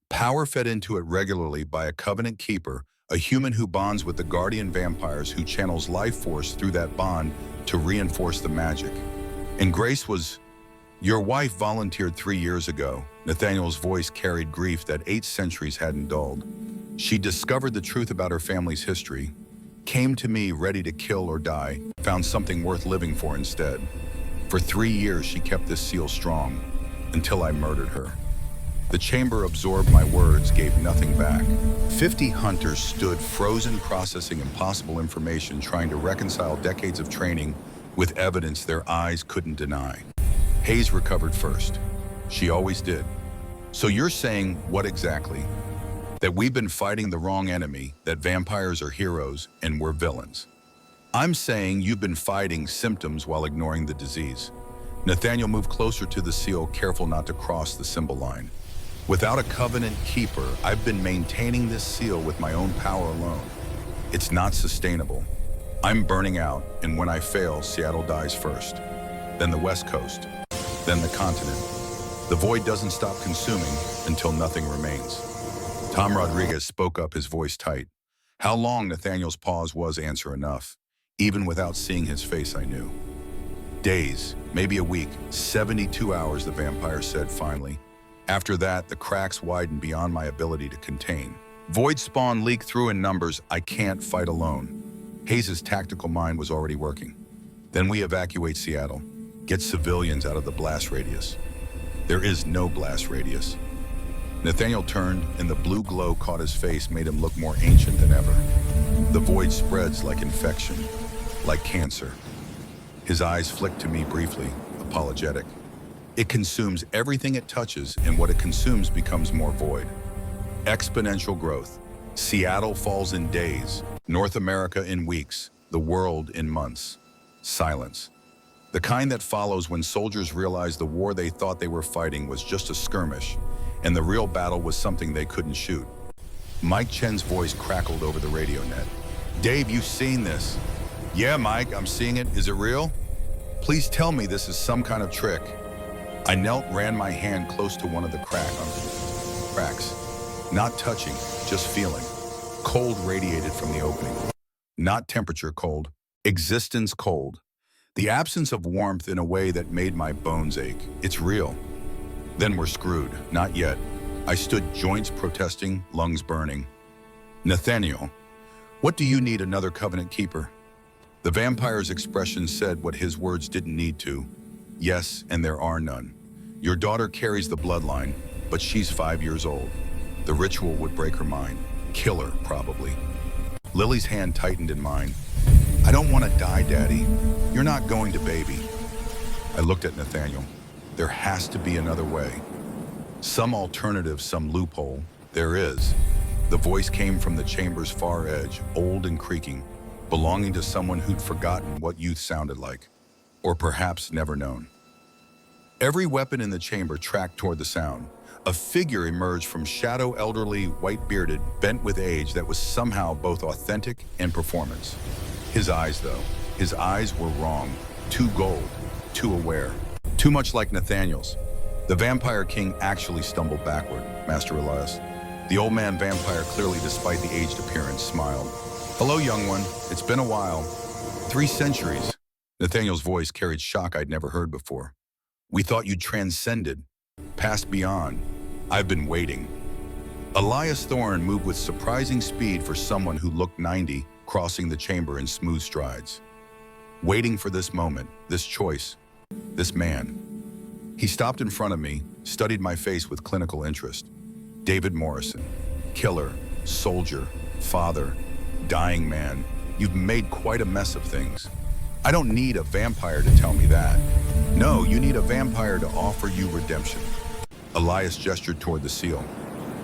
A: Power fed into it regularly by a covenant keeper, a human who bonds with the guardian vampires, who channels life force through that bond to reinforce the magic. And Grace was, your wife volunteered 3 years ago. Nathaniel's voice carried grief that 8 centuries hadn't dulled. She discovered the truth about her family's history, came to me ready to kill or die, found something worth living for instead. For 3 years, she kept this seal strong, until I murdered her. The chamber absorbed my words, gave nothing back. 50 hunters stood frozen, processing impossible information, trying to reconcile decades of training with evidence their eyes couldn't deny. Hayes recovered first. She always did. So you're saying what exactly? That we've been fighting the wrong enemy, that vampires are heroes and we're villains. I'm saying you've been fighting symptoms while ignoring the disease. Nathaniel moved closer to the seal, careful not to cross the symbol line. Without a covenant keeper, I've been maintaining this seal with my own power alone. It's not sustainable. I'm burning out, and when I fail, Seattle dies first. Then the West Coast, then the continent. The void doesn't stop consuming until nothing remains. Tom Rodriguez spoke up, his voice tight. How long? Nathaniel's pause was answer enough. Even without seeing his face, I knew. Days, maybe a week, 72 hours, the vampire said finally. After that, the cracks widened beyond my ability to contain. Void spawn leaked through in numbers I can't fight alone. Hayes' tactical mind was already working. Then we evacuate Seattle, get civilians out of the blast radius. There is no blast radius. Nathaniel turned, and the blue glow caught his face, made him look more ancient than ever. The void spreads like infection, like cancer. His eyes flicked to me briefly, apologetic. It consumes everything it touches, and what it consumes becomes more void. Exponential growth. Seattle falls in days, North America in weeks, the world in months. Silence. The kind that follows when soldiers realize the war they thought they were fighting was just a skirmish, and the real battle was something they couldn't shoot. Mike Chen's voice crackled over the radio net. Dave, you've seen this. Yeah, Mike, I'm seeing it. Is it real? Please tell me this is some kind of trick. I knelt, ran my hand close to one of the cracks. Not touching, just feeling. Cold radiated from the opening. Not temperature cold, existence cold. The absence of warmth in a way that made my bones ache. It's real. Then we're screwed. Not yet. I stood, joints protesting, lungs burning. Nathaniel, what do you need? Another covenant keeper? The vampire's expression said what his words didn't need to. Yes, and there are none. Your daughter carries the bloodline, but she's 5 years old. The ritual would break her mind. Kill her, probably. Lily's hand tightened in mine. I don't want to die, Daddy. You're not going to, baby. I looked at Nathaniel. There has to be another way. Some alternative, some loophole. There is. The voice came from the chamber's far edge, old and creaking, belonging to someone who'd forgotten what youth sounded like, or perhaps never known. Every weapon in the chamber tracked toward the sound. A figure emerged from shadow, elderly, white-bearded, bent with age, that was somehow both authentic and performance. His eyes, though, His eyes were wrong, too gold, too aware, too much like Nathaniel's. The Vampire King actually stumbled backward, Master Elias. The old man vampire, clearly despite the aged appearance, smiled. Hello, young one. It's been a while. 3 centuries. Nathaniel's voice carried shock I'd never heard before. We thought you'd transcended, passed beyond. I've been waiting. Elias Thorne moved with surprising speed for someone who looked 90, crossing the chamber in smooth strides. Waiting for this moment, this choice, this man. He stopped in front of me, studied my face with clinical interest. David Morrison, killer, soldier, father, dying man. You've made quite a mess of things. I don't need a vampire to tell me that. No, you need a vampire to offer you redemption. Elias gestured toward the seal.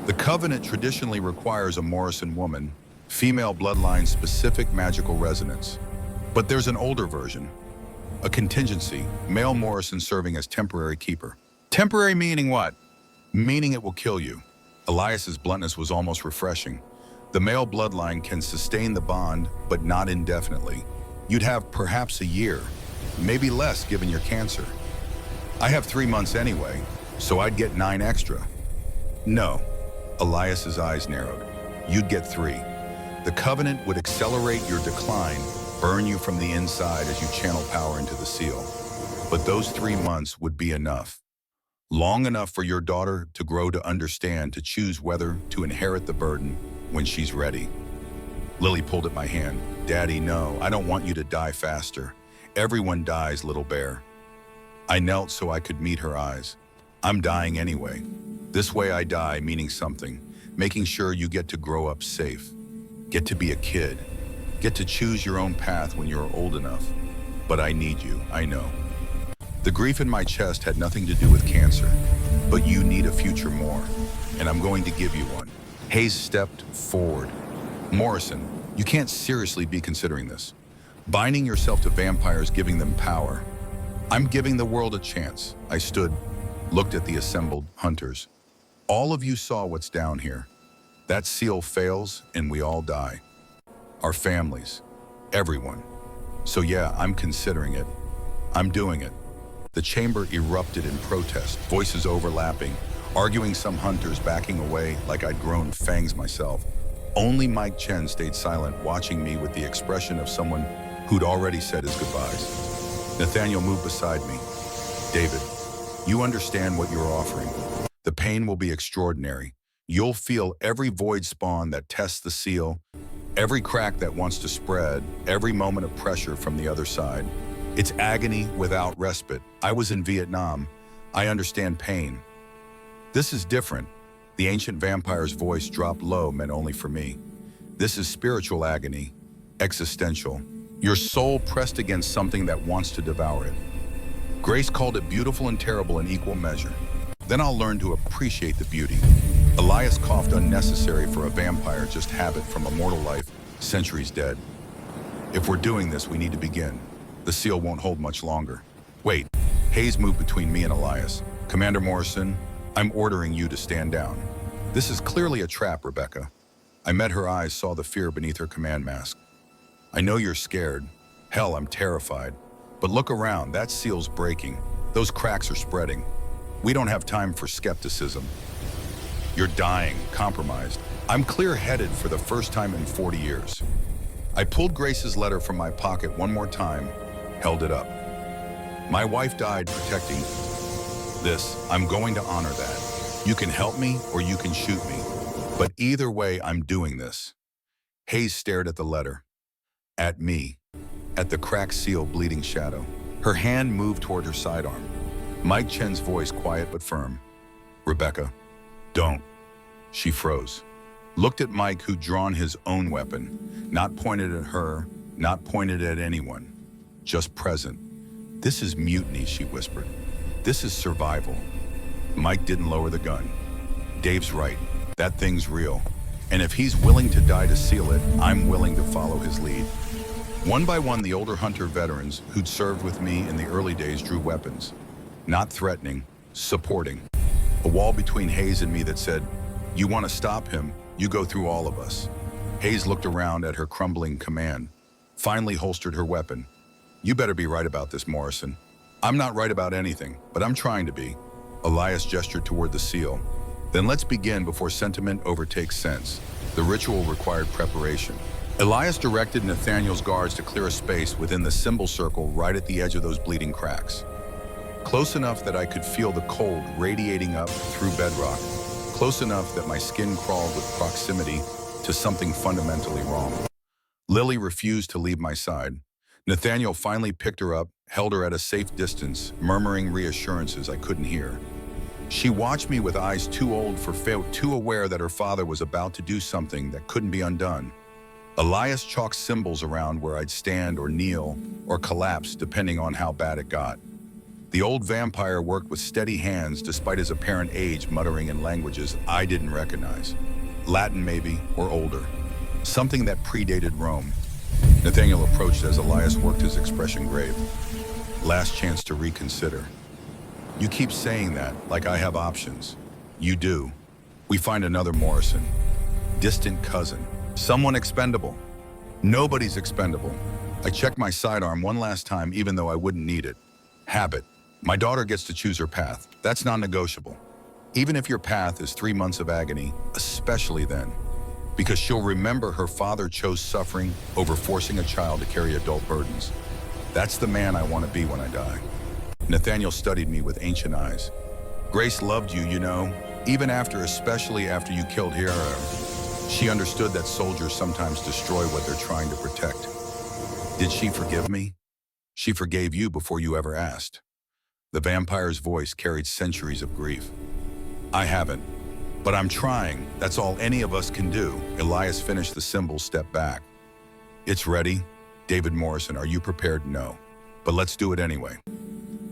A: The covenant traditionally requires a Morrison woman, female bloodline specific magical resonance. But there's an older version, a contingency, male Morrison serving as temporary keeper. Temporary meaning what? Meaning it will kill you. Elias's bluntness was almost refreshing. The male bloodline can sustain the bond, but not indefinitely. You'd have perhaps a year, maybe less given your cancer. I have 3 months anyway, so I'd get 9 extra. No, Elias's eyes narrowed. You'd get 3. The covenant would accelerate your decline, burn you from the inside as you channel power into the seal. But those 3 months would be enough. Long enough for your daughter to grow to understand, to choose whether to inherit the burden when she's ready. Lily pulled at my hand. Daddy, no, I don't want you to die faster. Everyone dies, little bear. I knelt so I could meet her eyes. I'm dying anyway. This way I die, meaning something, making sure you get to grow up safe, get to be a kid, get to choose your own path when you're old enough. But I need you, I know. The grief in my chest had nothing to do with cancer, but you need a future more, and I'm going to give you one. Hayes stepped forward. Morrison, you can't seriously be considering this. Binding yourself to vampires, giving them power. I'm giving the world a chance. I stood, looked at the assembled hunters. All of you saw what's down here. That seal fails, and we all die. Our families, everyone. So yeah, I'm considering it. I'm doing it. The chamber erupted in protest, voices overlapping, arguing, some hunters backing away like I'd grown fangs myself. Only Mike Chen stayed silent, watching me with the expression of someone who'd already said his goodbyes. Nathaniel moved beside me. David, you understand what you're offering. The pain will be extraordinary. You'll feel every void spawn that tests the seal, every crack that wants to spread, every moment of pressure from the other side. It's agony without respite. I was in Vietnam. I understand pain. This is different. The ancient vampire's voice dropped low, meant only for me. This is spiritual agony, existential. Your soul pressed against something that wants to devour it. Grace called it beautiful and terrible in equal measure. Then I'll learn to appreciate the beauty. Elias coughed, unnecessary for a vampire, just habit from a mortal life, centuries dead. If we're doing this, we need to begin. The seal won't hold much longer. Wait, Hayes moved between me and Elias. Commander Morrison, I'm ordering you to stand down. This is clearly a trap, Rebecca. I met her eyes, saw the fear beneath her command mask. I know you're scared. Hell, I'm terrified. But look around, that seal's breaking. Those cracks are spreading. We don't have time for skepticism. You're dying, compromised. I'm clear-headed for the first time in 40 years. I pulled Grace's letter from my pocket one more time, held it up. My wife died protecting this. I'm going to honor that. You can help me or you can shoot me. But either way, I'm doing this. Hayes stared at the letter, at me, at the cracked seal, bleeding shadow. Her hand moved toward her sidearm. Mike Chen's voice, quiet but firm. Rebecca, don't. She froze. Looked at Mike, who'd drawn his own weapon, not pointed at her, not pointed at anyone, just present. This is mutiny, she whispered. This is survival. Mike didn't lower the gun. Dave's right. That thing's real. And if he's willing to die to seal it, I'm willing to follow his lead. One by one, the older hunter veterans who'd served with me in the early days drew weapons. Not threatening, supporting. A wall between Hayes and me that said, you want to stop him, you go through all of us. Hayes looked around at her crumbling command, finally holstered her weapon. You better be right about this, Morrison. I'm not right about anything, but I'm trying to be. Elias gestured toward the seal. Then let's begin before sentiment overtakes sense. The ritual required preparation. Elias directed Nathaniel's guards to clear a space within the symbol circle right at the edge of those bleeding cracks. Close enough that I could feel the cold radiating up through bedrock. Close enough that my skin crawled with proximity to something fundamentally wrong. Lily refused to leave my side. Nathaniel finally picked her up, held her at a safe distance, murmuring reassurances I couldn't hear. She watched me with eyes too old for fail, too aware that her father was about to do something that couldn't be undone. Elias chalked symbols around where I'd stand or kneel or collapse depending on how bad it got. The old vampire worked with steady hands despite his apparent age, muttering in languages I didn't recognize. Latin maybe, or older. Something that predated Rome. Nathaniel approached as Elias worked his expression grave. Last chance to reconsider. You keep saying that, like I have options. You do. We find another Morrison. Distant cousin. Someone expendable. Nobody's expendable. I checked my sidearm one last time even though I wouldn't need it. Habit. My daughter gets to choose her path. That's non-negotiable. Even if your path is 3 months of agony, especially then. Because she'll remember her father chose suffering over forcing a child to carry adult burdens. That's the man I want to be when I die. Nathaniel studied me with ancient eyes. Grace loved you, you know, especially after you killed Hera. She understood that soldiers sometimes destroy what they're trying to protect. Did she forgive me? She forgave you before you ever asked. The vampire's voice carried centuries of grief. I haven't. But I'm trying. That's all any of us can do. Elias finished the symbol, stepped back. It's ready. David Morrison, are you prepared? No. But let's do it anyway.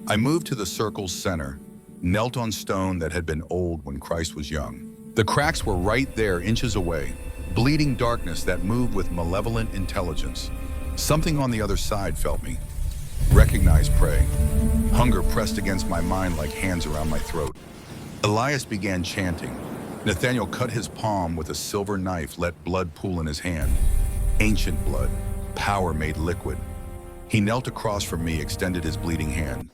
A: I moved to the circle's center, knelt on stone that had been old when Christ was young. The cracks were right there, inches away. Bleeding darkness that moved with malevolent intelligence. Something on the other side felt me. Recognized prey. Hunger pressed against my mind like hands around my throat. Elias began chanting. Nathaniel cut his palm with a silver knife, let blood pool in his hand. Ancient blood, power made liquid. He knelt across from me, extended his bleeding hand.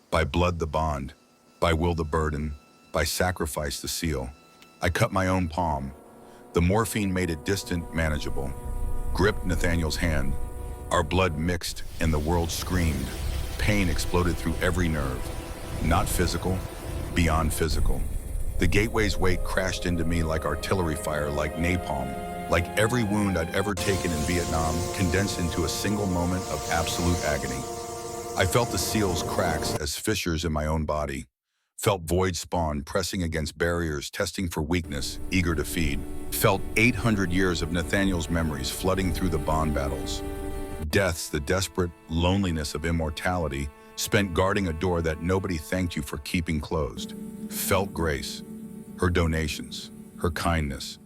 A: By blood the bond, by will the burden, by sacrifice the seal. I cut my own palm. The morphine made it distant, manageable. Gripped Nathaniel's hand. Our blood mixed and the world screamed. Pain exploded through every nerve. Not physical, beyond physical. The gateway's weight crashed into me like artillery fire, like napalm, like every wound I'd ever taken in Vietnam condensed into a single moment of absolute agony. I felt the seal's cracks as fissures in my own body, felt void spawn pressing against barriers, testing for weakness, eager to feed, felt 800 years of Nathaniel's memories flooding through the bond battles. Deaths, the desperate loneliness of immortality, spent guarding a door that nobody thanked you for keeping closed. Felt grace, her donations, her kindness,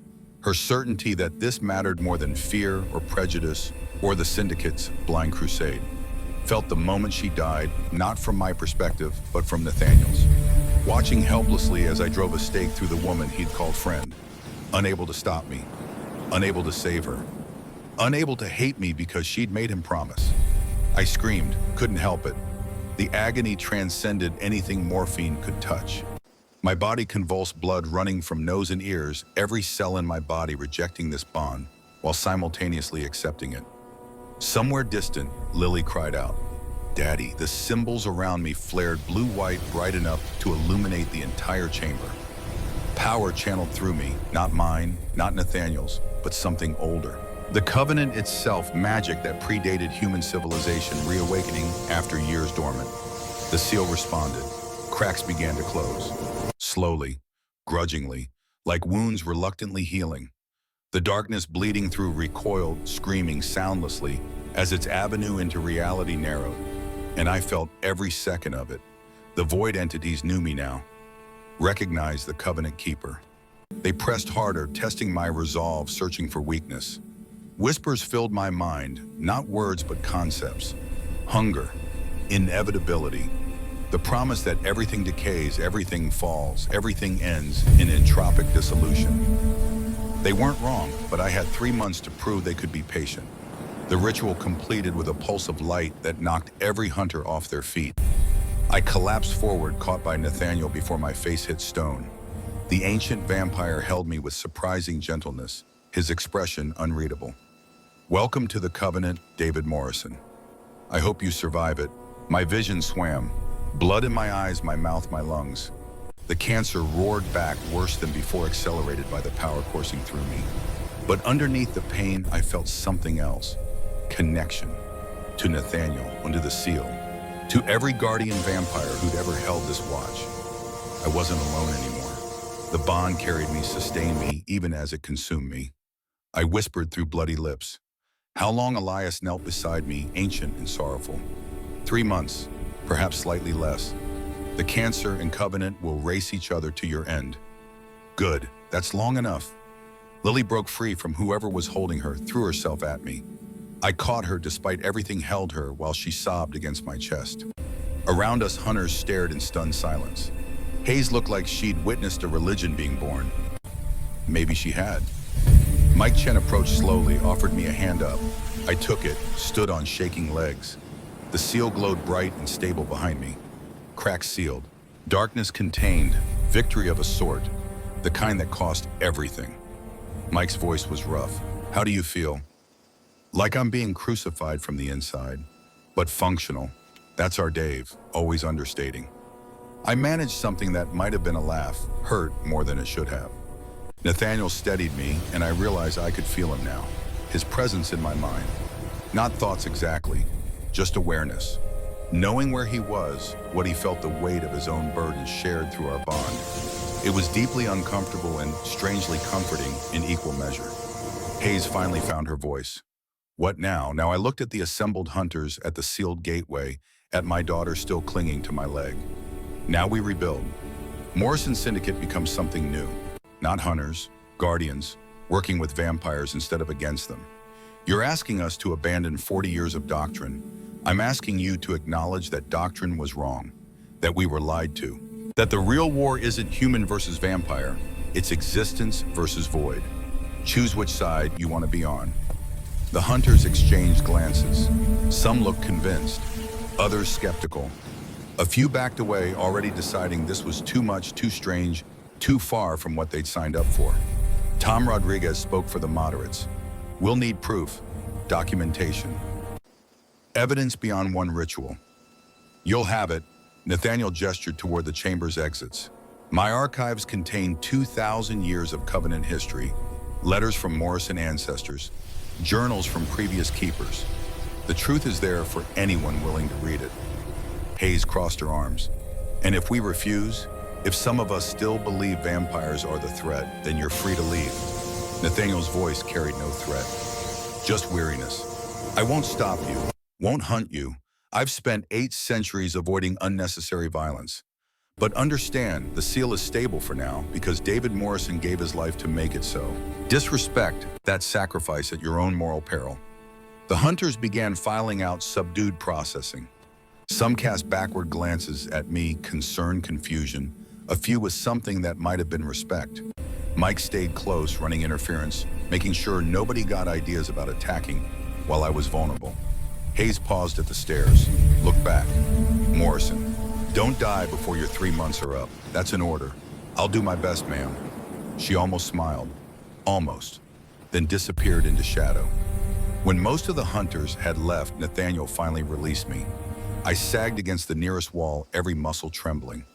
A: her certainty that this mattered more than fear or prejudice or the syndicate's blind crusade. Felt the moment she died, not from my perspective, but from Nathaniel's. Watching helplessly as I drove a stake through the woman he'd called friend. Unable to stop me, unable to save her, unable to hate me because she'd made him promise. I screamed, couldn't help it. The agony transcended anything morphine could touch. My body convulsed, blood running from nose and ears, every cell in my body rejecting this bond, while simultaneously accepting it. Somewhere distant, Lily cried out, "Daddy." The symbols around me flared blue-white, bright enough to illuminate the entire chamber. Power channeled through me, not mine, not Nathaniel's, but something older. The covenant itself, magic that predated human civilization, reawakening after years dormant. The seal responded. Cracks began to close. Slowly, grudgingly, like wounds reluctantly healing. The darkness bleeding through recoiled, screaming soundlessly as its avenue into reality narrowed. And I felt every second of it. The void entities knew me now. Recognized the covenant keeper. They pressed harder, testing my resolve, searching for weakness. Whispers filled my mind, not words but concepts. Hunger, inevitability, the promise that everything decays, everything falls, everything ends in entropic dissolution. They weren't wrong, but I had 3 months to prove they could be patient. the ritual completed with a pulse of light that knocked every hunter off their feet. I collapsed forward, caught by Nathaniel before my face hit stone. The ancient vampire held me with surprising gentleness, his expression unreadable. "Welcome to the Covenant, David Morrison. I hope you survive it." My vision swam, blood in my eyes, my mouth, my lungs. The cancer roared back worse than before, accelerated by the power coursing through me. But underneath the pain, I felt something else. Connection. To Nathaniel, under the seal. To every guardian vampire who'd ever held this watch. I wasn't alone anymore. The bond carried me, sustained me, even as it consumed me. I whispered through bloody lips. How long? Elias knelt beside me, ancient and sorrowful. 3 months, perhaps slightly less. The cancer and covenant will race each other to your end. Good, that's long enough. Lily broke free from whoever was holding her, threw herself at me. I caught her despite everything held her while she sobbed against my chest. Around us, hunters stared in stunned silence. Hayes looked like she'd witnessed a religion being born. Maybe she had. Mike Chen approached slowly, offered me a hand up. I took it, stood on shaking legs. The seal glowed bright and stable behind me. Cracks sealed. Darkness contained. Victory of a sort. The kind that cost everything. Mike's voice was rough. How do you feel? Like I'm being crucified from the inside. But functional. That's our Dave, always understating. I managed something that might have been a laugh, hurt more than it should have. Nathaniel steadied me, and I realized I could feel him now. His presence in my mind. Not thoughts exactly, just awareness. Knowing where he was, what he felt, the weight of his own burden shared through our bond. It was deeply uncomfortable and strangely comforting in equal measure. Hayes finally found her voice. What now? Now I looked at the assembled hunters at the sealed gateway, at my daughter still clinging to my leg. Now we rebuild. Morrison Syndicate becomes something new. Not hunters, guardians, working with vampires instead of against them. You're asking us to abandon 40 years of doctrine. I'm asking you to acknowledge that doctrine was wrong, that we were lied to, that the real war isn't human versus vampire, it's existence versus void. Choose which side you want to be on. The hunters exchanged glances. Some looked convinced, others skeptical. A few backed away, already deciding this was too much, too strange, too far from what they'd signed up for. Tom Rodriguez spoke for the moderates. We'll need proof, documentation, evidence beyond one ritual. You'll have it. Nathaniel gestured toward the chamber's exits. My archives contain 2,000 years of Covenant history, letters from Morrison ancestors, journals from previous keepers. The truth is there for anyone willing to read it. Hayes crossed her arms. And if we refuse, if some of us still believe vampires are the threat, then you're free to leave. Nathaniel's voice carried no threat, just weariness. I won't stop you, won't hunt you. I've spent 8 centuries avoiding unnecessary violence. But understand, the seal is stable for now because David Morrison gave his life to make it so. Disrespect that sacrifice at your own moral peril. The hunters began filing out subdued processing. Some cast backward glances at me, concern, confusion. A few with something that might have been respect. Mike stayed close, running interference, making sure nobody got ideas about attacking while I was vulnerable. Hayes paused at the stairs, looked back. Morrison, don't die before your 3 months are up. That's an order. I'll do my best, ma'am. She almost smiled. Almost. Then disappeared into shadow. When most of the hunters had left, Nathaniel finally released me. I sagged against the nearest wall, every muscle trembling.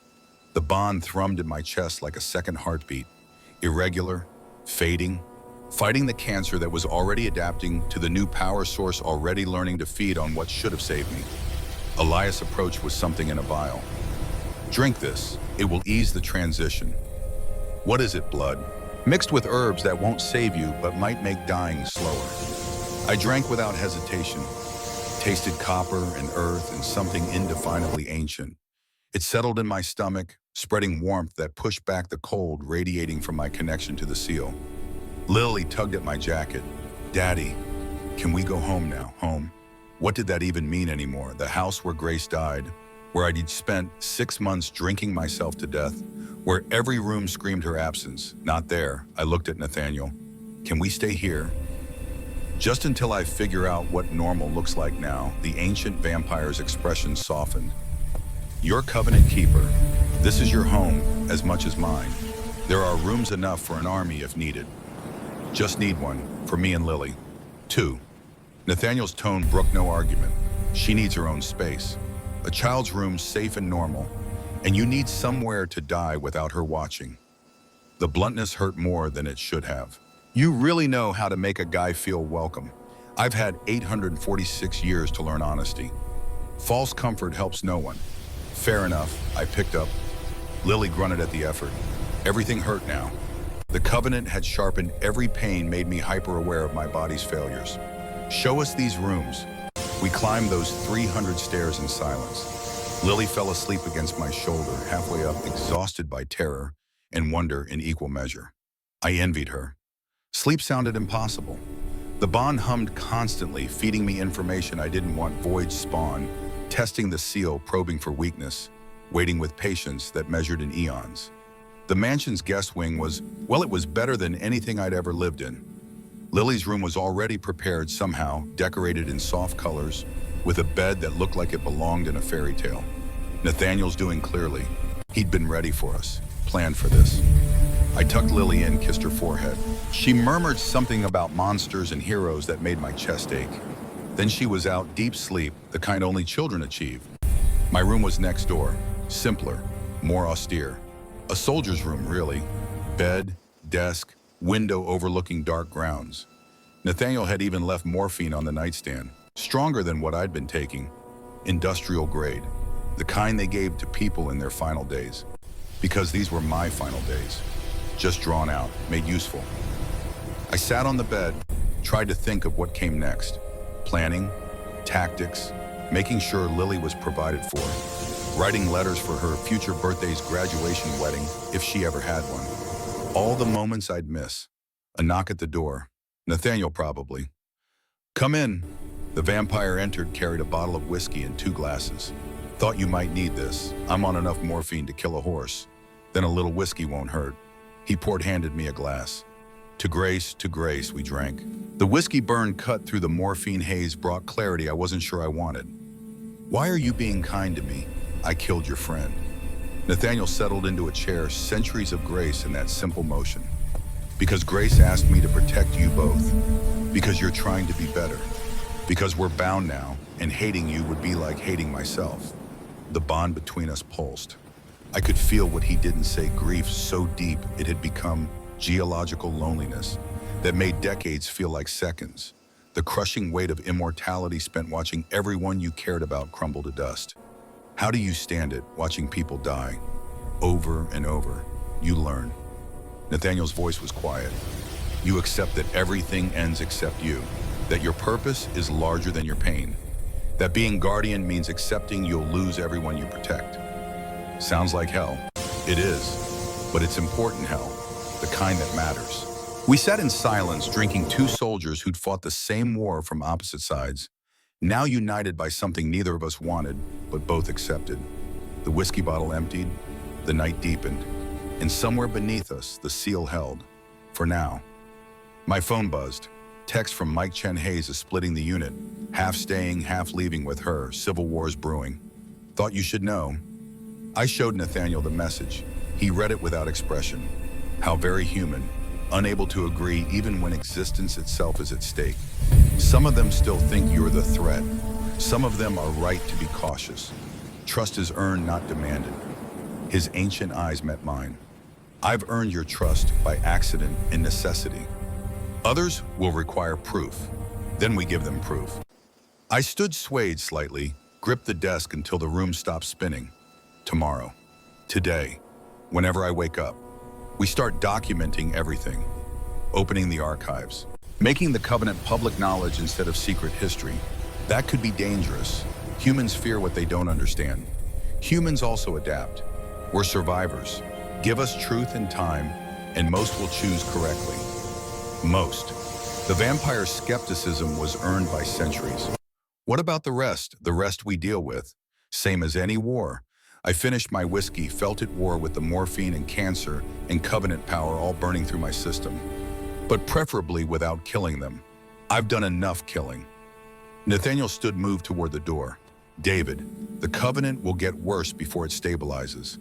A: The bond thrummed in my chest like a second heartbeat. Irregular, fading, fighting the cancer that was already adapting to the new power source, already learning to feed on what should have saved me. Elias' approach was something in a vial. Drink this, it will ease the transition. What is it, blood? Mixed with herbs that won't save you but might make dying slower. I drank without hesitation, tasted copper and earth and something indefinably ancient. It settled in my stomach, spreading warmth that pushed back the cold radiating from my connection to the seal. Lily tugged at my jacket. Daddy, can we go home now? Home? What did that even mean anymore? The house where Grace died, where I'd spent 6 months drinking myself to death, where every room screamed her absence. Not there. I looked at Nathaniel. Can we stay here? Just until I figure out what normal looks like now, the ancient vampire's expression softened. Your covenant keeper, this is your home as much as mine. There are rooms enough for an army if needed. Just need one, for me and Lily. 2. Nathaniel's tone brooked no argument. She needs her own space. A child's room safe and normal, and you need somewhere to die without her watching. The bluntness hurt more than it should have. You really know how to make a guy feel welcome. I've had 846 years to learn honesty. False comfort helps no one. Fair enough, I picked up. Lily grunted at the effort. Everything hurt now. The covenant had sharpened every pain, made me hyper-aware of my body's failures. Show us these rooms. We climbed those 300 stairs in silence. Lily fell asleep against my shoulder, halfway up, exhausted by terror and wonder in equal measure. I envied her. Sleep sounded impossible. The bond hummed constantly, feeding me information I didn't want. Void spawn, testing the seal, probing for weakness, waiting with patience that measured in eons. The mansion's guest wing was, well, it was better than anything I'd ever lived in. Lily's room was already prepared somehow, decorated in soft colors, with a bed that looked like it belonged in a fairy tale. Nathaniel's doing clearly. He'd been ready for us, planned for this. I tucked Lily in, kissed her forehead. She murmured something about monsters and heroes that made my chest ache. Then she was out, deep sleep, the kind only children achieve. My room was next door, simpler, more austere. A soldier's room, really. Bed, desk, window overlooking dark grounds. Nathaniel had even left morphine on the nightstand, stronger than what I'd been taking. Industrial grade, the kind they gave to people in their final days. Because these were my final days. Just drawn out, made useful. I sat on the bed, tried to think of what came next. Planning, tactics, making sure Lily was provided for, writing letters for her future birthday's graduation wedding, if she ever had one. All the moments I'd miss. A knock at the door. Nathaniel, probably. Come in. The vampire entered, carried a bottle of whiskey and 2 glasses. Thought you might need this. I'm on enough morphine to kill a horse. Then a little whiskey won't hurt. He handed me a glass. To grace, we drank. The whiskey burn cut through the morphine haze, brought clarity I wasn't sure I wanted. Why are you being kind to me? I killed your friend. Nathaniel settled into a chair, centuries of grace in that simple motion. Because grace asked me to protect you both. Because you're trying to be better. Because we're bound now, and hating you would be like hating myself. The bond between us pulsed. I could feel what he didn't say, grief so deep it had become geological loneliness that made decades feel like seconds. The crushing weight of immortality spent watching everyone you cared about crumble to dust. How do you stand it, watching people die? Over and over, you learn. Nathaniel's voice was quiet. You accept that everything ends except you, that your purpose is larger than your pain, that being guardian means accepting you'll lose everyone you protect. Sounds like hell. It is, but it's important hell, the kind that matters. We sat in silence, drinking, 2 soldiers who'd fought the same war from opposite sides, now united by something neither of us wanted, but both accepted. The whiskey bottle emptied, the night deepened, and somewhere beneath us, the seal held. For now. My phone buzzed. Text from Mike Chen Hayes is splitting the unit, half staying, half leaving with her, civil wars brewing. Thought you should know. I showed Nathaniel the message. He read it without expression. How very human, unable to agree even when existence itself is at stake. Some of them still think you're the threat. Some of them are right to be cautious. Trust is earned, not demanded. His ancient eyes met mine. I've earned your trust by accident and necessity. Others will require proof. Then we give them proof. I stood swayed slightly, gripped the desk until the room stopped spinning. Tomorrow. Today. Whenever I wake up. We start documenting everything. Opening the archives. Making the covenant public knowledge instead of secret history. That could be dangerous. Humans fear what they don't understand. Humans also adapt. We're survivors. Give us truth and time, and most will choose correctly. Most. The vampire's skepticism was earned by centuries. What about the rest we deal with? Same as any war. I finished my whiskey, felt at war with the morphine and cancer and covenant power all burning through my system. But preferably without killing them. I've done enough killing. Nathaniel stood moved toward the door. David, the covenant will get worse before it stabilizes.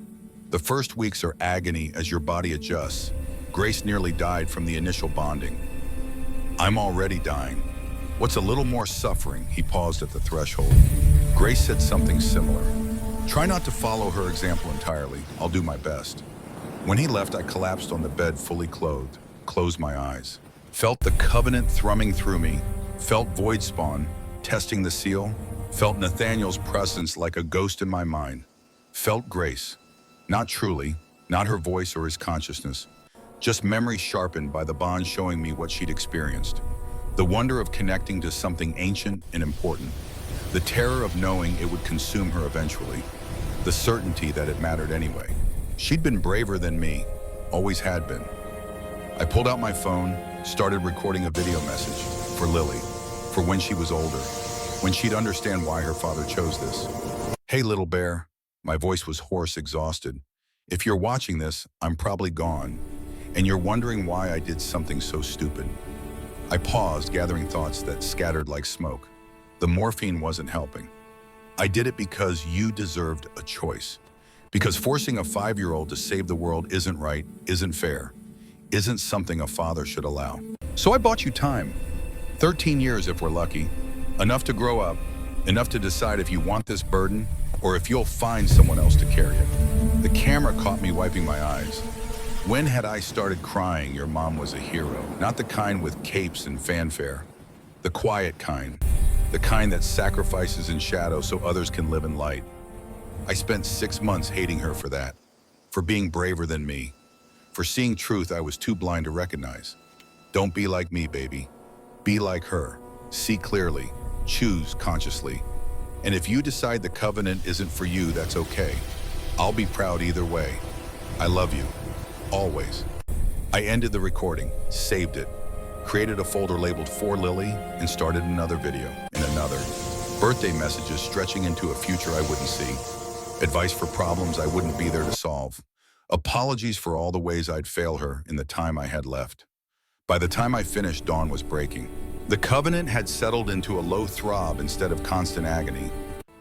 A: The first weeks are agony as your body adjusts. Grace nearly died from the initial bonding. I'm already dying. What's a little more suffering? He paused at the threshold. Grace said something similar. Try not to follow her example entirely. I'll do my best. When he left, I collapsed on the bed fully clothed, closed my eyes. Felt the covenant thrumming through me, felt void spawn, testing the seal, felt Nathaniel's presence like a ghost in my mind. Felt Grace. Not truly, not her voice or his consciousness, just memory sharpened by the bond showing me what she'd experienced. The wonder of connecting to something ancient and important. The terror of knowing it would consume her eventually. The certainty that it mattered anyway. She'd been braver than me, always had been. I pulled out my phone, started recording a video message for Lily, for when she was older, when she'd understand why her father chose this. Hey, little bear. My voice was hoarse, exhausted. If you're watching this, I'm probably gone, and you're wondering why I did something so stupid. I paused, gathering thoughts that scattered like smoke. The morphine wasn't helping. I did it because you deserved a choice. Because forcing a 5-year-old to save the world isn't right, isn't fair, isn't something a father should allow. So I bought you time. 13 years if we're lucky. Enough to grow up, enough to decide if you want this burden or if you'll find someone else to carry it. The camera caught me wiping my eyes. When had I started crying your mom was a hero? Not the kind with capes and fanfare. The quiet kind. The kind that sacrifices in shadow so others can live in light. I spent 6 months hating her for that. For being braver than me. For seeing truth I was too blind to recognize. Don't be like me, baby. Be like her. See clearly. Choose consciously. And if you decide the covenant isn't for you, that's okay. I'll be proud either way. I love you. Always. I ended the recording, saved it, created a folder labeled For Lily, and started another video, and another. Birthday messages stretching into a future I wouldn't see. Advice for problems I wouldn't be there to solve. Apologies for all the ways I'd fail her in the time I had left. By the time I finished, dawn was breaking. The covenant had settled into a low throb instead of constant agony.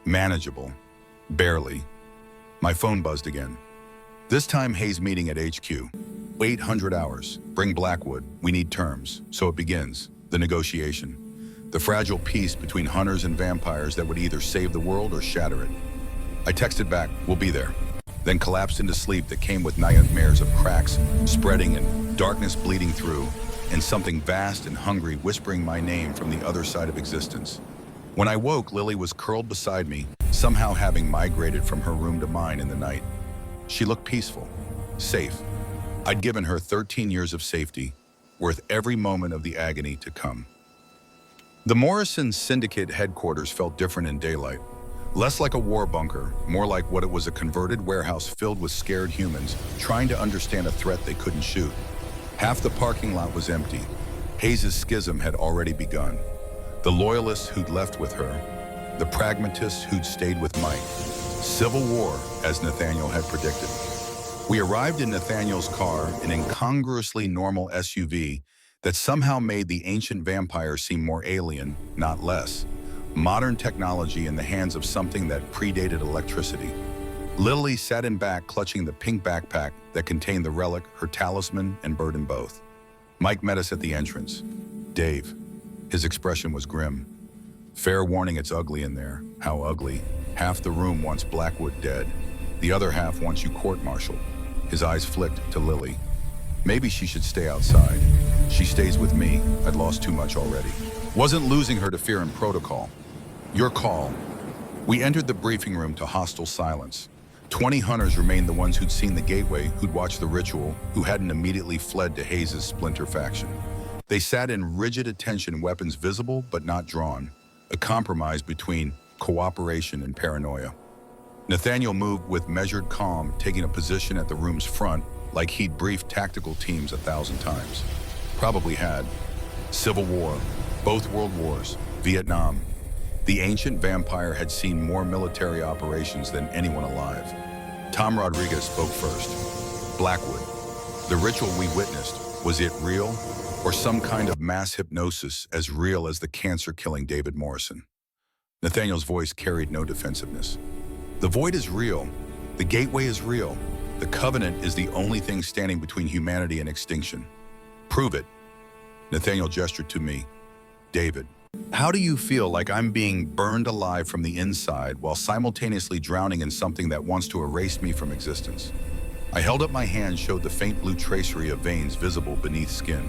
A: Manageable. Barely. My phone buzzed again. This time, Hayes meeting at HQ. 800 hours. Bring Blackwood. We need terms. So it begins. The negotiation. The fragile peace between hunters and vampires that would either save the world or shatter it. I texted back, we'll be there. Then collapsed into sleep that came with nightmares of cracks spreading and darkness bleeding through, and something vast and hungry whispering my name from the other side of existence. When I woke, Lily was curled beside me, somehow having migrated from her room to mine in the night. She looked peaceful, safe. I'd given her 13 years of safety, worth every moment of the agony to come. The Morrison Syndicate headquarters felt different in daylight. Less like a war bunker, more like what it was, a converted warehouse filled with scared humans trying to understand a threat they couldn't shoot. Half the parking lot was empty. Hayes' schism had already begun. The loyalists who'd left with her, the pragmatists who'd stayed with Mike. Civil war, as Nathaniel had predicted. We arrived in Nathaniel's car, an incongruously normal SUV that somehow made the ancient vampire seem more alien, not less. Modern technology in the hands of something that predated electricity. Lily sat in back, clutching the pink backpack that contained the relic, her talisman, and burden both. Mike met us at the entrance. Dave. His expression was grim. Fair warning, it's ugly in there. How ugly. Half the room wants Blackwood dead. The other half wants you court-martialed. His eyes flicked to Lily. Maybe she should stay outside. She stays with me. I'd lost too much already. Wasn't losing her to fear and protocol. Your call. We entered the briefing room to hostile silence. 20 hunters remained, the ones who'd seen the gateway, who'd watched the ritual, who hadn't immediately fled to Hayes' splinter faction. They sat in rigid attention, weapons visible but not drawn, a compromise between cooperation and paranoia. Nathaniel moved with measured calm, taking a position at the room's front like he'd briefed tactical teams 1,000 times. Probably had. Civil War, both world wars, Vietnam. The ancient vampire had seen more military operations than anyone alive. Tom Rodriguez spoke first. Blackwood. The ritual we witnessed, was it real or some kind of mass hypnosis as real as the cancer-killing David Morrison. Nathaniel's voice carried no defensiveness. The void is real. The gateway is real. The covenant is the only thing standing between humanity and extinction. Prove it. Nathaniel gestured to me. David, how do you feel like I'm being burned alive from the inside while simultaneously drowning in something that wants to erase me from existence? I held up my hand, showed the faint blue tracery of veins visible beneath skin.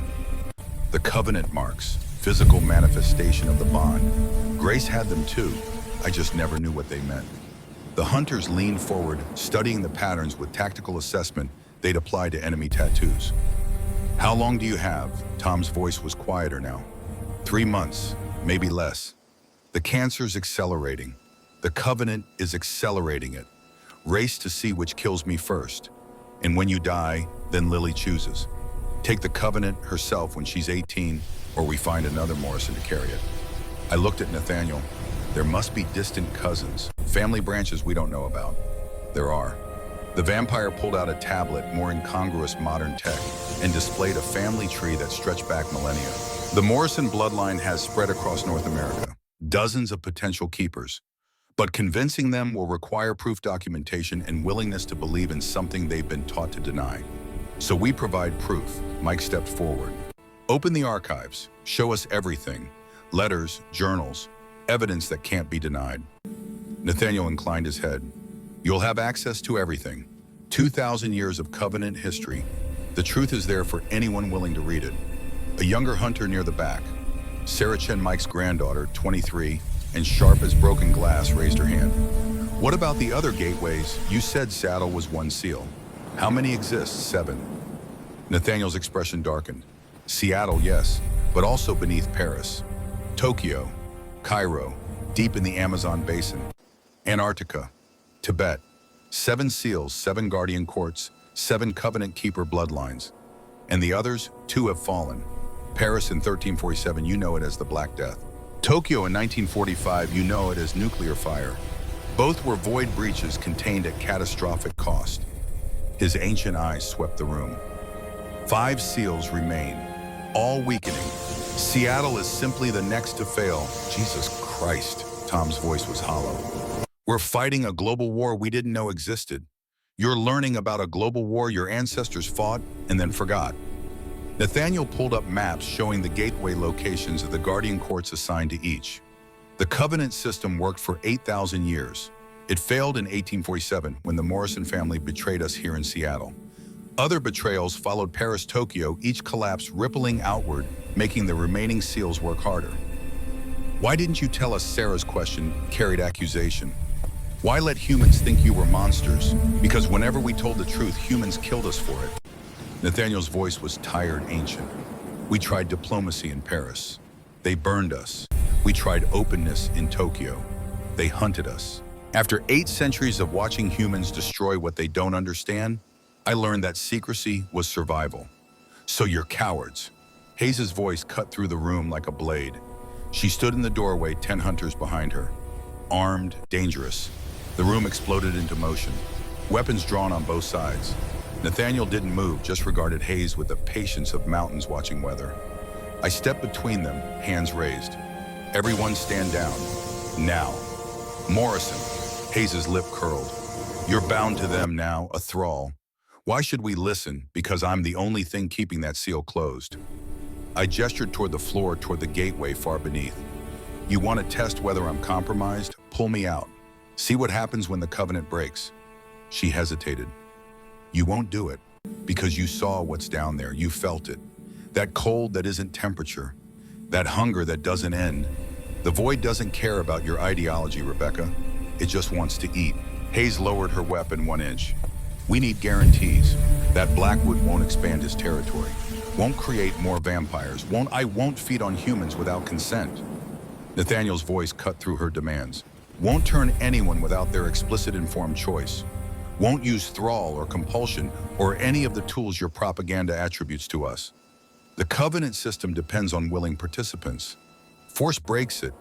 A: The covenant marks, physical manifestation of the bond. Grace had them too. I just never knew what they meant. The hunters leaned forward, studying the patterns with tactical assessment they'd apply to enemy tattoos. How long do you have? Tom's voice was quieter now. 3 months, maybe less. The cancer's accelerating. The covenant is accelerating it. Race to see which kills me first. And when you die, then Lily chooses. Take the covenant herself when she's 18, or we find another Morrison to carry it. I looked at Nathaniel. There must be distant cousins, family branches we don't know about. There are. The vampire pulled out a tablet, more incongruous modern tech, and displayed a family tree that stretched back millennia. The Morrison bloodline has spread across North America, dozens of potential keepers. But convincing them will require proof documentation and willingness to believe in something they've been taught to deny. So we provide proof. Mike stepped forward. Open the archives. Show us everything. Letters, journals, evidence that can't be denied. Nathaniel inclined his head. You'll have access to everything. 2,000 years of covenant history. The truth is there for anyone willing to read it. A younger hunter near the back. Sarah Chen, Mike's granddaughter, 23, and sharp as broken glass, raised her hand. What about the other gateways? You said Saddle was one seal. How many exist? 7. Nathaniel's expression darkened. Seattle, yes, but also beneath Paris. Tokyo, Cairo, deep in the Amazon basin. Antarctica, Tibet. 7 seals, 7 guardian courts, 7 covenant keeper bloodlines. And the others, 2 have fallen. Paris in 1347, you know it as the Black Death. Tokyo in 1945, you know it as nuclear fire. Both were void breaches contained at catastrophic cost. His ancient eyes swept the room. 5 seals remain, all weakening. Seattle is simply the next to fail. Jesus Christ, Tom's voice was hollow. We're fighting a global war we didn't know existed. You're learning about a global war your ancestors fought and then forgot. Nathaniel pulled up maps showing the gateway locations of the guardian courts assigned to each. The covenant system worked for 8,000 years. It failed in 1847 when the Morrison family betrayed us here in Seattle. Other betrayals followed Paris, Tokyo, each collapsed rippling outward, making the remaining seals work harder. Why didn't you tell us? Sarah's question carried accusation. Why let humans think you were monsters? Because whenever we told the truth, humans killed us for it. Nathaniel's voice was tired, ancient. We tried diplomacy in Paris. They burned us. We tried openness in Tokyo. They hunted us. After 8 centuries of watching humans destroy what they don't understand, I learned that secrecy was survival. So you're cowards. Hayes' voice cut through the room like a blade. She stood in the doorway, 10 hunters behind her. Armed, dangerous. The room exploded into motion. Weapons drawn on both sides. Nathaniel didn't move, just regarded Hayes with the patience of mountains watching weather. I stepped between them, hands raised. Everyone stand down. Now. Morrison. Hayes' lip curled. You're bound to them now, a thrall. Why should we listen? Because I'm the only thing keeping that seal closed. I gestured toward the floor, toward the gateway far beneath. You want to test whether I'm compromised? Pull me out. See what happens when the covenant breaks. She hesitated. You won't do it, because you saw what's down there. You felt it. That cold that isn't temperature. That hunger that doesn't end. The void doesn't care about your ideology, Rebecca. It just wants to eat. Hayes lowered her weapon 1 inch. We need guarantees. That Blackwood won't expand his territory. Won't create more vampires. I won't feed on humans without consent. Nathaniel's voice cut through her demands. Won't turn anyone without their explicit informed choice. Won't use thrall or compulsion or any of the tools your propaganda attributes to us. The covenant system depends on willing participants. Force breaks it,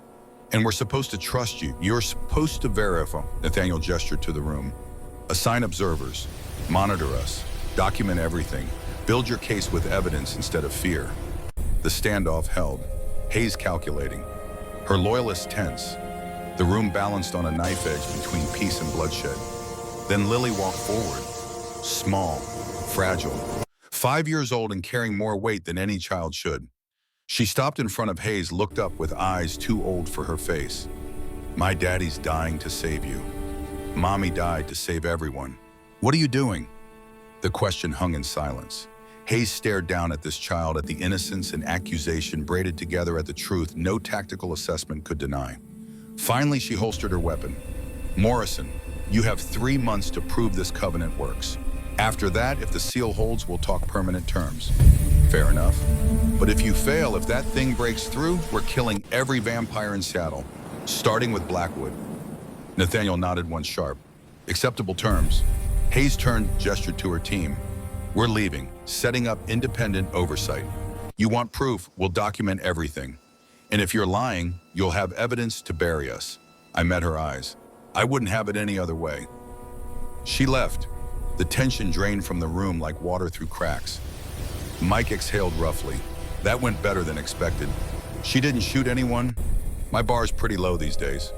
A: and we're supposed to trust you. You're supposed to verify. Nathaniel gestured to the room. Assign observers. Monitor us. Document everything. Build your case with evidence instead of fear. The standoff held, Hayes calculating, her loyalists tense. The room balanced on a knife edge between peace and bloodshed. Then Lily walked forward, small, fragile, 5 years old and carrying more weight than any child should. She stopped in front of Hayes, looked up with eyes too old for her face. My daddy's dying to save you. Mommy died to save everyone. What are you doing? The question hung in silence. Hayes stared down at this child, at the innocence and accusation braided together, at the truth no tactical assessment could deny. Finally, she holstered her weapon. Morrison, you have 3 months to prove this covenant works. After that, if the seal holds, we'll talk permanent terms. Fair enough. But if you fail, if that thing breaks through, we're killing every vampire in Seattle, starting with Blackwood. Nathaniel nodded once sharp. Acceptable terms. Hayes gestured to her team. We're leaving, setting up independent oversight. You want proof, we'll document everything. And if you're lying, you'll have evidence to bury us. I met her eyes. I wouldn't have it any other way. She left. The tension drained from the room like water through cracks. Mike exhaled roughly. That went better than expected. She didn't shoot anyone. My bar's pretty low these days.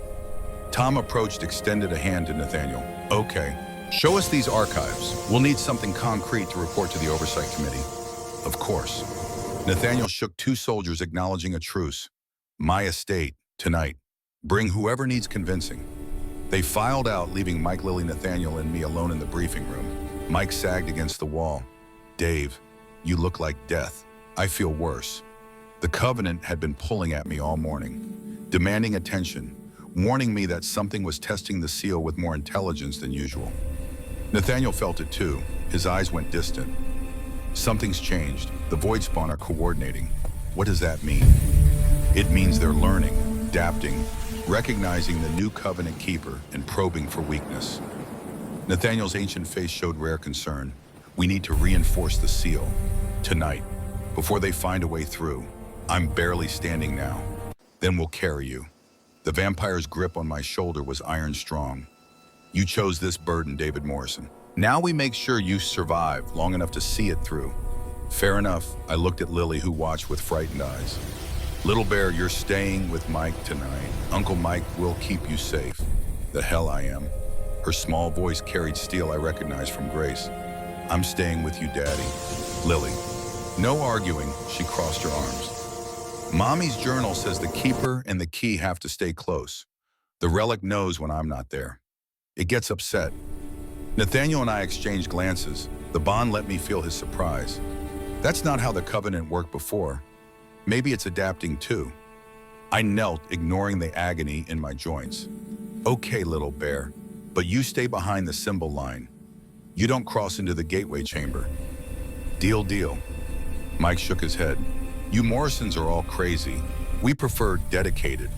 A: Tom approached, extended a hand to Nathaniel. Okay, show us these archives. We'll need something concrete to report to the Oversight Committee. Of course. Nathaniel shook 2 soldiers, acknowledging a truce. My estate, tonight. Bring whoever needs convincing. They filed out, leaving Mike, Lily, Nathaniel, and me alone in the briefing room. Mike sagged against the wall. Dave, you look like death. I feel worse. The Covenant had been pulling at me all morning, demanding attention, warning me that something was testing the seal with more intelligence than usual. Nathaniel felt it too. His eyes went distant. Something's changed. The Void Spawn are coordinating. What does that mean? It means they're learning, adapting, recognizing the new Covenant keeper and probing for weakness. Nathaniel's ancient face showed rare concern. We need to reinforce the seal. Tonight, before they find a way through. I'm barely standing now. Then we'll carry you. The vampire's grip on my shoulder was iron strong. You chose this burden, David Morrison. Now we make sure you survive long enough to see it through. Fair enough. I looked at Lily, who watched with frightened eyes. Little Bear, you're staying with Mike tonight. Uncle Mike will keep you safe. The hell I am. Her small voice carried steel I recognized from Grace. I'm staying with you, Daddy. Lily. No arguing, she crossed her arms. Mommy's journal says the keeper and the key have to stay close. The relic knows when I'm not there. It gets upset. Nathaniel and I exchanged glances. The bond let me feel his surprise. That's not how the Covenant worked before. Maybe it's adapting too. I knelt, ignoring the agony in my joints. Okay, little bear, but you stay behind the symbol line. You don't cross into the gateway chamber. Deal, deal. Mike shook his head. You Morrisons are all crazy. We prefer dedicated.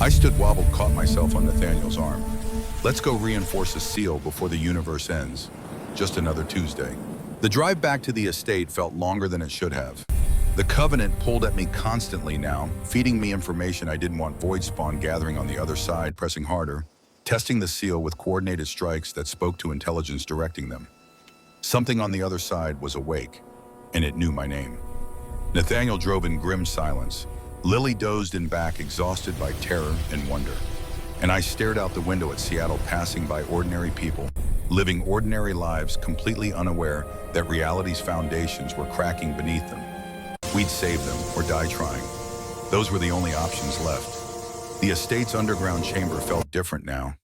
A: I stood wobbled, caught myself on Nathaniel's arm. Let's go reinforce the seal before the universe ends. Just another Tuesday. The drive back to the estate felt longer than it should have. The Covenant pulled at me constantly now, feeding me information I didn't want. Void Spawn gathering on the other side, pressing harder, testing the seal with coordinated strikes that spoke to intelligence directing them. Something on the other side was awake, and it knew my name. Nathaniel drove in grim silence. Lily dozed in back, exhausted by terror and wonder. And I stared out the window at Seattle, passing by ordinary people, living ordinary lives, completely unaware that reality's foundations were cracking beneath them. We'd save them or die trying. Those were the only options left. The estate's underground chamber felt different now.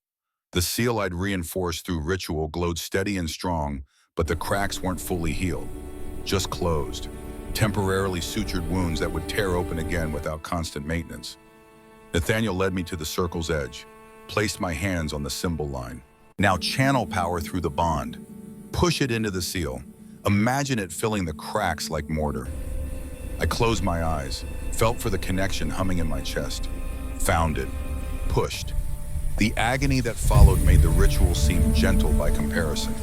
A: The seal I'd reinforced through ritual glowed steady and strong, but the cracks weren't fully healed, just closed, temporarily sutured wounds that would tear open again without constant maintenance. Nathaniel led me to the circle's edge, placed my hands on the symbol line. Now channel power through the bond. Push it into the seal. Imagine it filling the cracks like mortar. I closed my eyes, felt for the connection humming in my chest. Found it. Pushed. The agony that followed made the ritual seem gentle by comparison.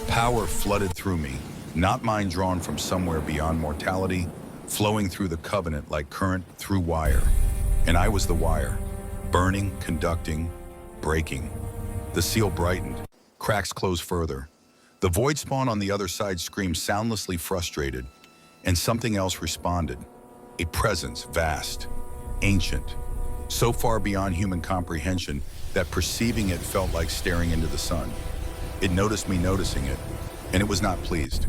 A: Power flooded through me, not mine, drawn from somewhere beyond mortality, flowing through the Covenant like current through wire. And I was the wire, burning, conducting, breaking. The seal brightened, cracks closed further. The Void Spawn on the other side screamed soundlessly, frustrated, and something else responded. A presence vast, ancient, so far beyond human comprehension that perceiving it felt like staring into the sun. It noticed me noticing it, and it was not pleased.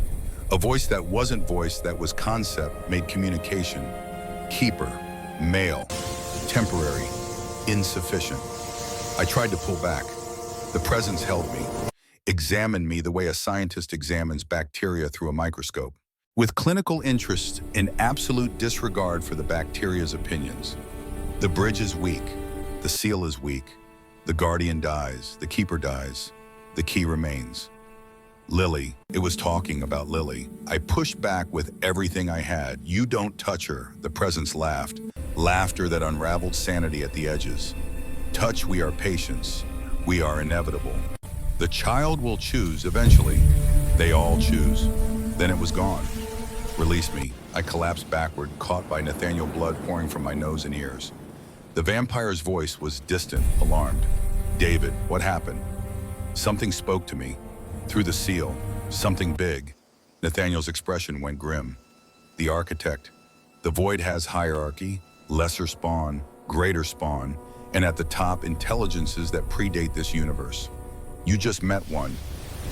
A: A voice that wasn't voice, that was concept, made communication. Keeper, male, temporary, insufficient. I tried to pull back. The presence held me, examined me the way a scientist examines bacteria through a microscope, with clinical interest and absolute disregard for the bacteria's opinions. The bridge is weak, the seal is weak, the guardian dies, the keeper dies, the key remains. Lily, it was talking about Lily. I pushed back with everything I had. You don't touch her, the presence laughed, laughter that unraveled sanity at the edges. Touch, we are patience, we are inevitable. The child will choose eventually. They all choose. Then it was gone. Release me. I collapsed backward, caught by Nathaniel blood pouring from my nose and ears. The vampire's voice was distant, alarmed. David, what happened? Something spoke to me. Through the seal, something big. Nathaniel's expression went grim. The architect. The void has hierarchy, lesser spawn, greater spawn, and at the top, intelligences that predate this universe. You just met one.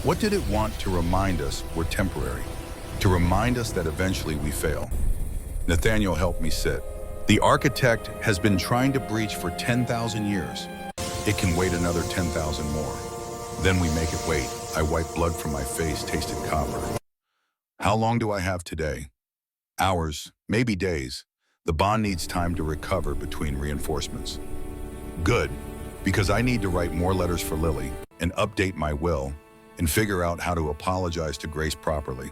A: What did it want to remind us we're temporary? To remind us that eventually we fail? Nathaniel helped me sit. The architect has been trying to breach for 10,000 years. It can wait another 10,000 more. Then we make it wait. I wiped blood from my face, tasted copper. How long do I have today? Hours, maybe days. The bond needs time to recover between reinforcements. Good, because I need to write more letters for Lily and update my will and figure out how to apologize to Grace properly.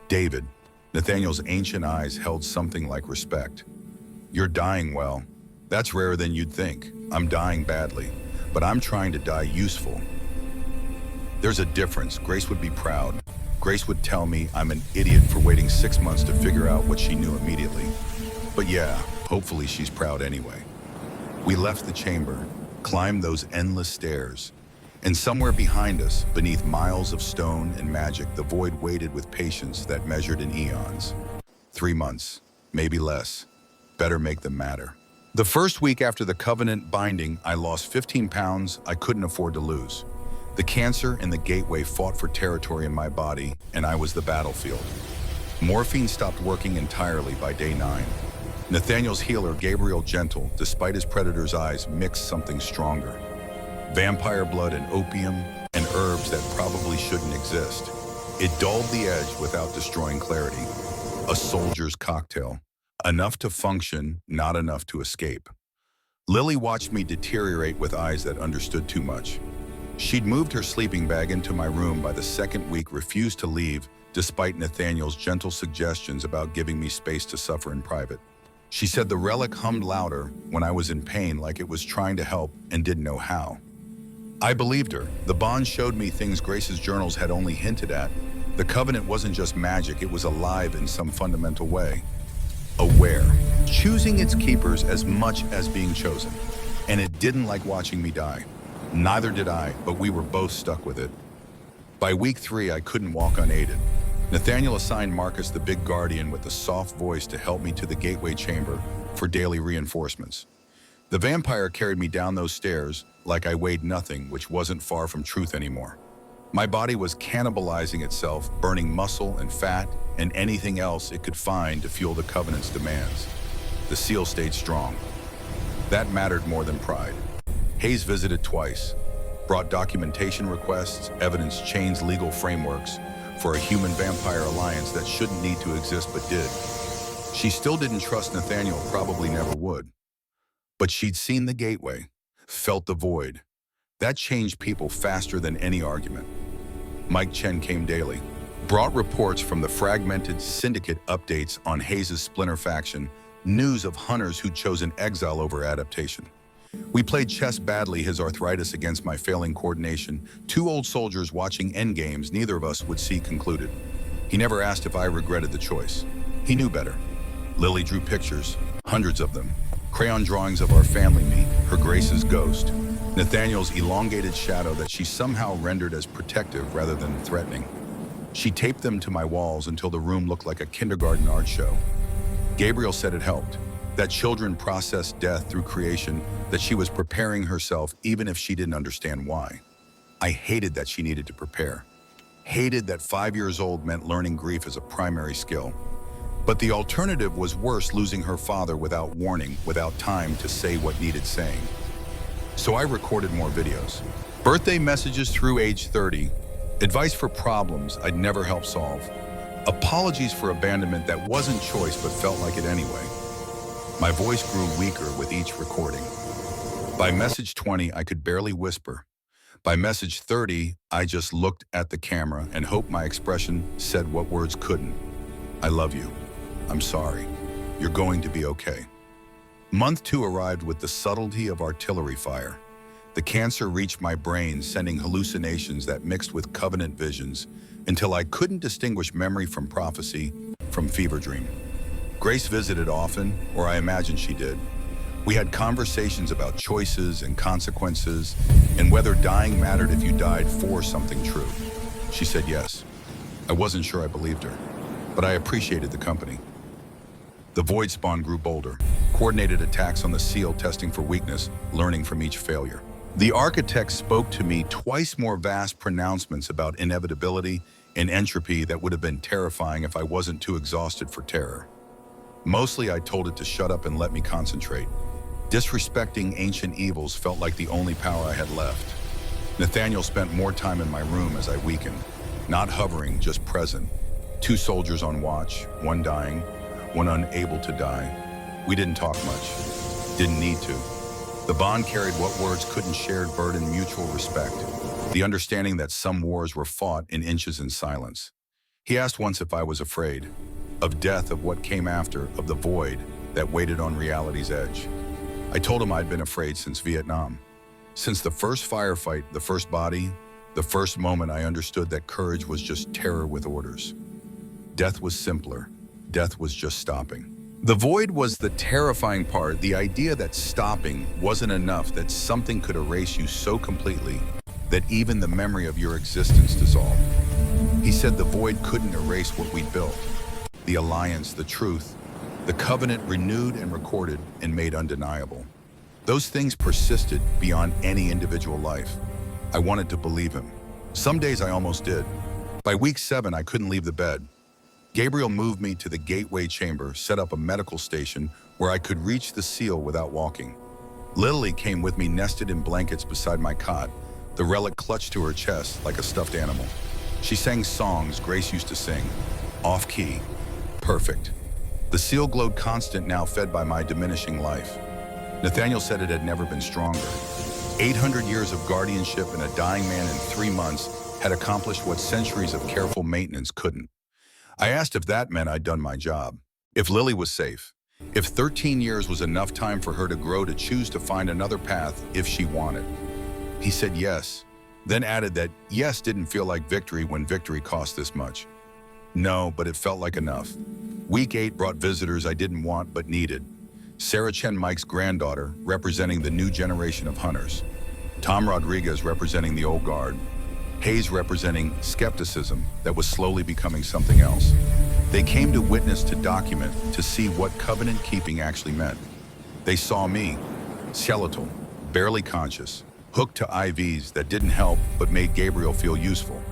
A: David, Nathaniel's ancient eyes held something like respect. You're dying well. That's rarer than you'd think. I'm dying badly, but I'm trying to die useful. There's a difference. Grace would be proud. Grace would tell me I'm an idiot for waiting 6 months to figure out what she knew immediately. But yeah, hopefully she's proud anyway. We left the chamber, climbed those endless stairs, and somewhere behind us, beneath miles of stone and magic, the void waited with patience that measured in eons. 3 months, maybe less. Better make them matter. The first week after the covenant binding, I lost 15 pounds I couldn't afford to lose. The cancer and the gateway fought for territory in my body, and I was the battlefield. Morphine stopped working entirely by day 9. Nathaniel's healer, Gabriel Gentle, despite his predator's eyes, mixed something stronger. Vampire blood and opium and herbs that probably shouldn't exist. It dulled the edge without destroying clarity. A soldier's cocktail. Enough to function, not enough to escape. Lily watched me deteriorate with eyes that understood too much. She'd moved her sleeping bag into my room by the second week, refused to leave, despite Nathaniel's gentle suggestions about giving me space to suffer in private. She said the relic hummed louder when I was in pain, like it was trying to help and didn't know how. I believed her. The bond showed me things Grace's journals had only hinted at. The covenant wasn't just magic, it was alive in some fundamental way. Aware, choosing its keepers as much as being chosen. And it didn't like watching me die. Neither did I, but we were both stuck with it. By week 3, I couldn't walk unaided. Nathaniel assigned Marcus, the big guardian with the soft voice, to help me to the gateway chamber for daily reinforcements. The vampire carried me down those stairs like I weighed nothing, which wasn't far from truth anymore. My body was cannibalizing itself, burning muscle and fat and anything else it could find to fuel the covenant's demands. The seal stayed strong. That mattered more than pride. Hayes visited twice, brought documentation requests, evidence chains, legal frameworks for a human-vampire alliance that shouldn't need to exist but did. She still didn't trust Nathaniel, probably never would. But she'd seen the gateway, felt the void. That changed people faster than any argument. Mike Chen came daily, brought reports from the fragmented syndicate, updates on Hayes' splinter faction, news of hunters who'd chosen exile over adaptation. We played chess badly, his arthritis against my failing coordination, 2 old soldiers watching endgames neither of us would see concluded. He never asked if I regretted the choice. He knew better. Lily drew pictures, hundreds of them, crayon drawings of our family meet, her Grace's ghost, Nathaniel's elongated shadow that she somehow rendered as protective rather than threatening. She taped them to my walls until the room looked like a kindergarten art show. Gabriel said it helped, that children processed death through creation, that she was preparing herself even if she didn't understand why. I hated that she needed to prepare. Hated that 5 years old meant learning grief as a primary skill. But the alternative was worse, losing her father without warning, without time to say what needed saying. So I recorded more videos. Birthday messages through age 30, advice for problems I'd never help solve, apologies for abandonment that wasn't choice but felt like it anyway. My voice grew weaker with each recording. By message 20, I could barely whisper. By message 30, I just looked at the camera and hoped my expression said what words couldn't. I love you. I'm sorry. You're going to be okay. Month 2 arrived with the subtlety of artillery fire. The cancer reached my brain, sending hallucinations that mixed with covenant visions until I couldn't distinguish memory from prophecy, from fever dream. Grace visited often, or I imagined she did. We had conversations about choices and consequences, and whether dying mattered if you died for something true. She said yes. I wasn't sure I believed her, but I appreciated the company. The void spawn grew bolder, coordinated attacks on the seal, testing for weakness, learning from each failure. The architect spoke to me twice more vast pronouncements about inevitability and entropy that would have been terrifying if I wasn't too exhausted for terror. Mostly I told it to shut up and let me concentrate. Disrespecting ancient evils felt like the only power I had left. Nathaniel spent more time in my room as I weakened, not hovering, just present. 2 soldiers on watch, one dying, one unable to die. We didn't talk much, didn't need to. The bond carried what words couldn't, shared burden, mutual respect. The understanding that some wars were fought in inches in silence. He asked once if I was afraid, of death, of what came after, of the void that waited on reality's edge. I told him I'd been afraid since Vietnam. Since the first firefight, the first body, the first moment I understood that courage was just terror with orders. Death was simpler. Death was just stopping. The void was the terrifying part, the idea that stopping wasn't enough, that something could erase you so completely that even the memory of your existence dissolved. He said the void couldn't erase what we'd built. The alliance, the truth, the covenant renewed and recorded and made undeniable. Those things persisted beyond any individual life. I wanted to believe him. Some days I almost did. By week 7, I couldn't leave the bed. Gabriel moved me to the gateway chamber, set up a medical station where I could reach the seal without walking. Lily came with me, nested in blankets beside my cot, the relic clutched to her chest like a stuffed animal. She sang songs Grace used to sing, off-key, perfect. The seal glowed constant, now fed by my diminishing life. Nathaniel said it had never been stronger. 800 years of guardianship and a dying man in 3 months had accomplished what centuries of careful maintenance couldn't. I asked if that meant I'd done my job, if Lily was safe, if 13 years was enough time for her to grow, to choose to find another path if she wanted. He said yes, then added that yes didn't feel like victory when victory cost this much. No, but it felt like enough. Week 8 brought visitors I didn't want but needed. Sarah Chen, Mike's granddaughter, representing the new generation of hunters. Tom Rodriguez representing the old guard. Hayes representing skepticism that was slowly becoming something else. They came to witness, to document, to see what covenant keeping actually meant. They saw me, skeletal, barely conscious, hooked to IVs that didn't help but made Gabriel feel useful.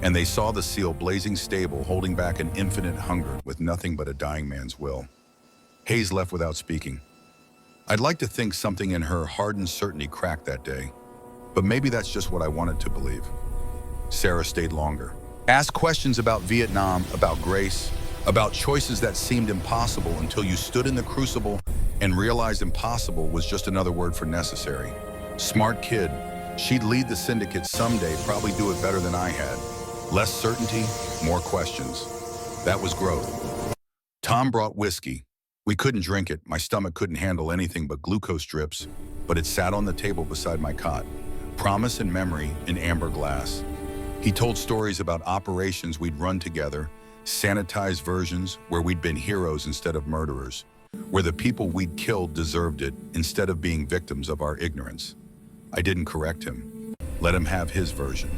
A: And they saw the seal blazing stable, holding back an infinite hunger with nothing but a dying man's will. Hayes left without speaking. I'd like to think something in her hardened certainty cracked that day, but maybe that's just what I wanted to believe. Sarah stayed longer. Asked questions about Vietnam, about Grace, about choices that seemed impossible until you stood in the crucible and realized impossible was just another word for necessary. Smart kid. She'd lead the syndicate someday, probably do it better than I had. Less certainty, more questions. That was growth. Tom brought whiskey. We couldn't drink it. My stomach couldn't handle anything but glucose drips, but it sat on the table beside my cot. Promise and memory in amber glass. He told stories about operations we'd run together, sanitized versions where we'd been heroes instead of murderers, where the people we'd killed deserved it instead of being victims of our ignorance. I didn't correct him. Let him have his version.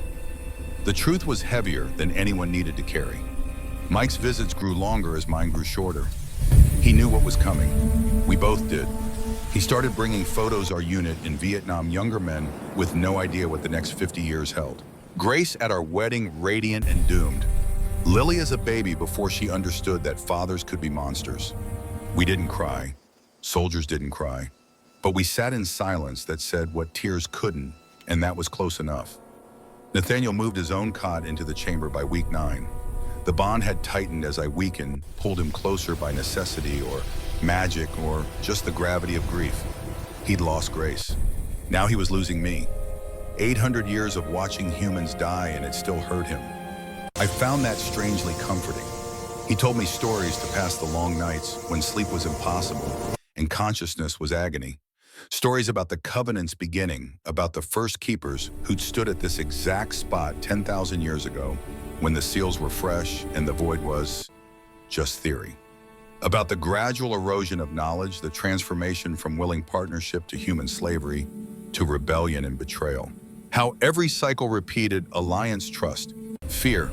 A: The truth was heavier than anyone needed to carry. Mike's visits grew longer as mine grew shorter. He knew what was coming. We both did. He started bringing photos our unit in Vietnam, younger men with no idea what the next 50 years held. Grace at our wedding, radiant and doomed. Lily as a baby before she understood that fathers could be monsters. We didn't cry. Soldiers didn't cry. But we sat in silence that said what tears couldn't, and that was close enough. Nathaniel moved his own cot into the chamber by week 9. The bond had tightened as I weakened, pulled him closer by necessity or magic or just the gravity of grief. He'd lost Grace. Now he was losing me. 800 years of watching humans die and it still hurt him. I found that strangely comforting. He told me stories to pass the long nights when sleep was impossible and consciousness was agony. Stories about the covenant's beginning, about the first keepers who'd stood at this exact spot 10,000 years ago when the seals were fresh and the void was just theory. About the gradual erosion of knowledge, the transformation from willing partnership to human slavery, to rebellion and betrayal. How every cycle repeated alliance trust, fear,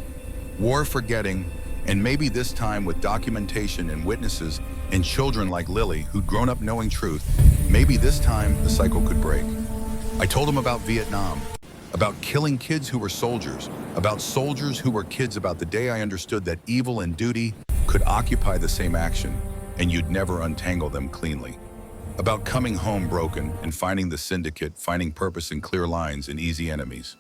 A: war forgetting, and maybe this time with documentation and witnesses and children like Lily who'd grown up knowing truth, maybe this time the cycle could break. I told him about Vietnam, about killing kids who were soldiers, about soldiers who were kids, about the day I understood that evil and duty could occupy the same action and you'd never untangle them cleanly. About coming home broken and finding the syndicate, finding purpose in clear lines and easy enemies.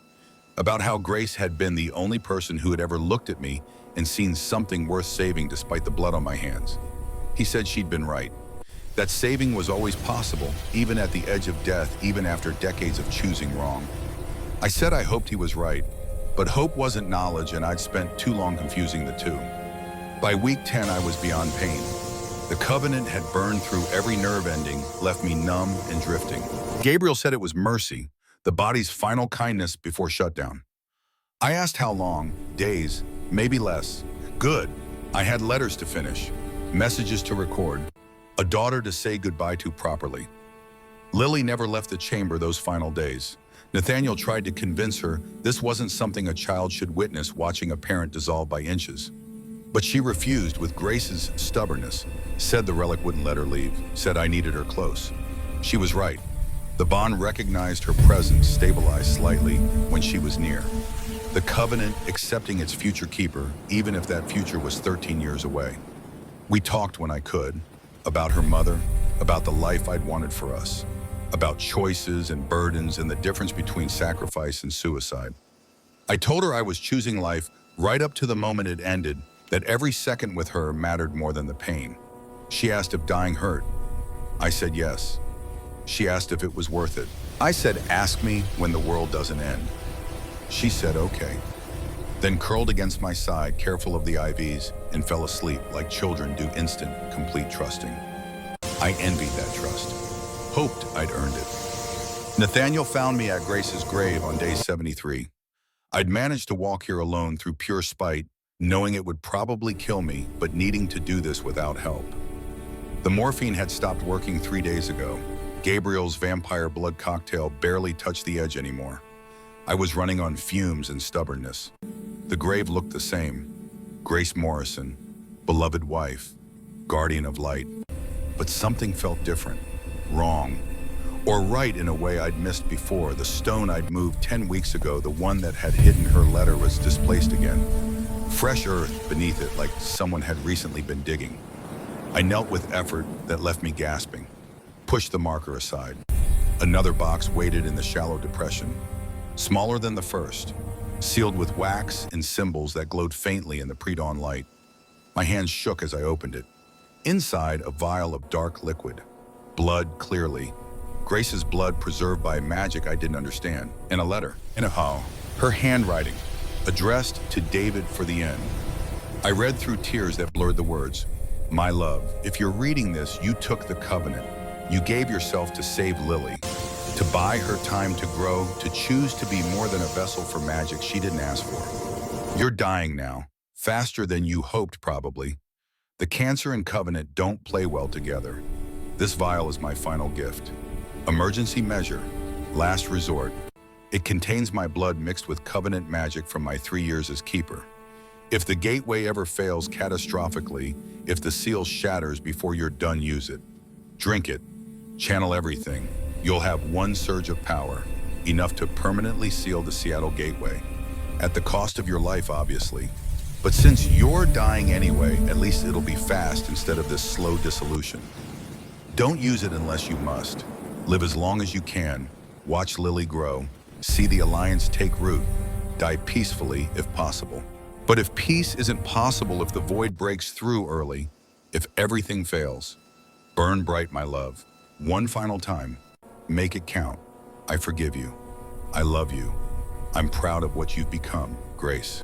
A: About how Grace had been the only person who had ever looked at me and seen something worth saving despite the blood on my hands. He said she'd been right. That saving was always possible, even at the edge of death, even after decades of choosing wrong. I said I hoped he was right, but hope wasn't knowledge and I'd spent too long confusing the two. By week 10, I was beyond pain. The covenant had burned through every nerve ending, left me numb and drifting. Gabriel said it was mercy, the body's final kindness before shutdown. I asked how long, days, maybe less. Good. I had letters to finish, messages to record, a daughter to say goodbye to properly. Lily never left the chamber those final days. Nathaniel tried to convince her this wasn't something a child should witness, watching a parent dissolve by inches. But she refused with Grace's stubbornness, said the relic wouldn't let her leave, said I needed her close. She was right. The bond recognized her presence, stabilized slightly when she was near. The covenant accepting its future keeper, even if that future was 13 years away. We talked when I could, about her mother, about the life I'd wanted for us, about choices and burdens and the difference between sacrifice and suicide. I told her I was choosing life right up to the moment it ended, that every second with her mattered more than the pain. She asked if dying hurt. I said yes. She asked if it was worth it. I said, ask me when the world doesn't end. She said, okay. Then curled against my side, careful of the IVs, and fell asleep like children do, instant, complete trusting. I envied that trust. Hoped I'd earned it. Nathaniel found me at Grace's grave on day 73. I'd managed to walk here alone through pure spite, knowing it would probably kill me, but needing to do this without help. The morphine had stopped working 3 days ago. Gabriel's vampire blood cocktail barely touched the edge anymore. I was running on fumes and stubbornness. The grave looked the same. Grace Morrison, beloved wife, guardian of light. But something felt different, wrong, or right in a way I'd missed before. The stone I'd moved 10 weeks ago, the one that had hidden her letter, was displaced again. Fresh earth beneath it, like someone had recently been digging. I knelt with effort that left me gasping, pushed the marker aside. Another box waited in the shallow depression, smaller than the first, sealed with wax and symbols that glowed faintly in the pre-dawn light. My hands shook as I opened it. Inside, a vial of dark liquid. Blood, clearly. Grace's blood preserved by magic I didn't understand. And a letter. And a how. Her handwriting, addressed to David for the end. I read through tears that blurred the words. My love, if you're reading this, you took the covenant. You gave yourself to save Lily, to buy her time to grow, to choose to be more than a vessel for magic she didn't ask for. You're dying now, faster than you hoped probably. The cancer and covenant don't play well together. This vial is my final gift. Emergency measure, last resort. It contains my blood mixed with covenant magic from my 3 years as keeper. If the gateway ever fails catastrophically, if the seal shatters before you're done, use it. Drink it. Channel everything. You'll have one surge of power, enough to permanently seal the Seattle gateway. At the cost of your life, obviously. But since you're dying anyway, at least it'll be fast instead of this slow dissolution. Don't use it unless you must. Live as long as you can. Watch Lily grow. See the alliance take root. Die peacefully if possible. But if peace isn't possible, if the void breaks through early, if everything fails, burn bright, my love. One final time. Make it count. I forgive you. I love you. I'm proud of what you've become, Grace.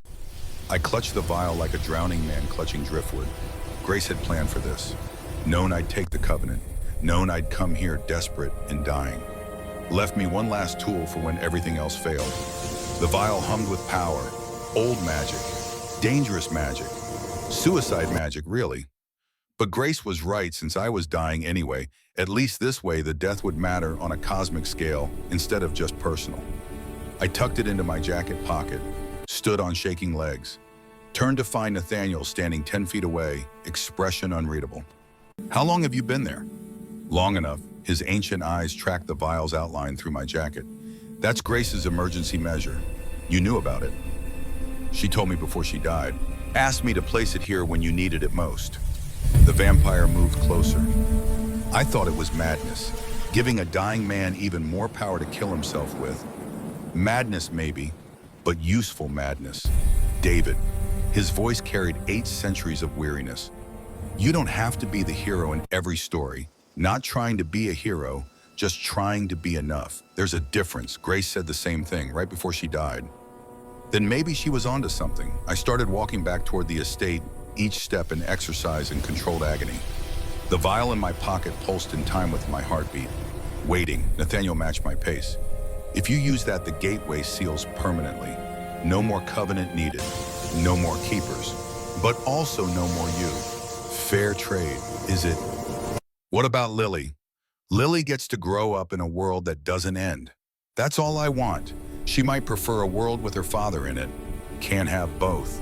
A: I clutched the vial like a drowning man clutching driftwood. Grace had planned for this. Known I'd take the covenant. Known I'd come here desperate and dying. Left me one last tool for when everything else failed. The vial hummed with power. Old magic. Dangerous magic. Suicide magic, really. But Grace was right, since I was dying anyway. At least this way the death would matter on a cosmic scale instead of just personal. I tucked it into my jacket pocket, stood on shaking legs, turned to find Nathaniel standing 10 feet away, expression unreadable. How long have you been there? Long enough. His ancient eyes tracked the vial's outline through my jacket. That's Grace's emergency measure. You knew about it. She told me before she died. Asked me to place it here when you needed it most. The vampire moved closer. I thought it was madness, giving a dying man even more power to kill himself with. Madness maybe, but useful madness. David. His voice carried 8 centuries of weariness. You don't have to be the hero in every story. Not trying to be a hero, just trying to be enough. There's a difference. Grace said the same thing right before she died. Then maybe she was onto something. I started walking back toward the estate, each step an exercise in controlled agony. The vial in my pocket pulsed in time with my heartbeat. Waiting. Nathaniel matched my pace. If you use that, the gateway seals permanently. No more covenant needed. No more keepers. But also no more you. Fair trade, is it? What about Lily? Lily gets to grow up in a world that doesn't end. That's all I want. She might prefer a world with her father in it. Can't have both.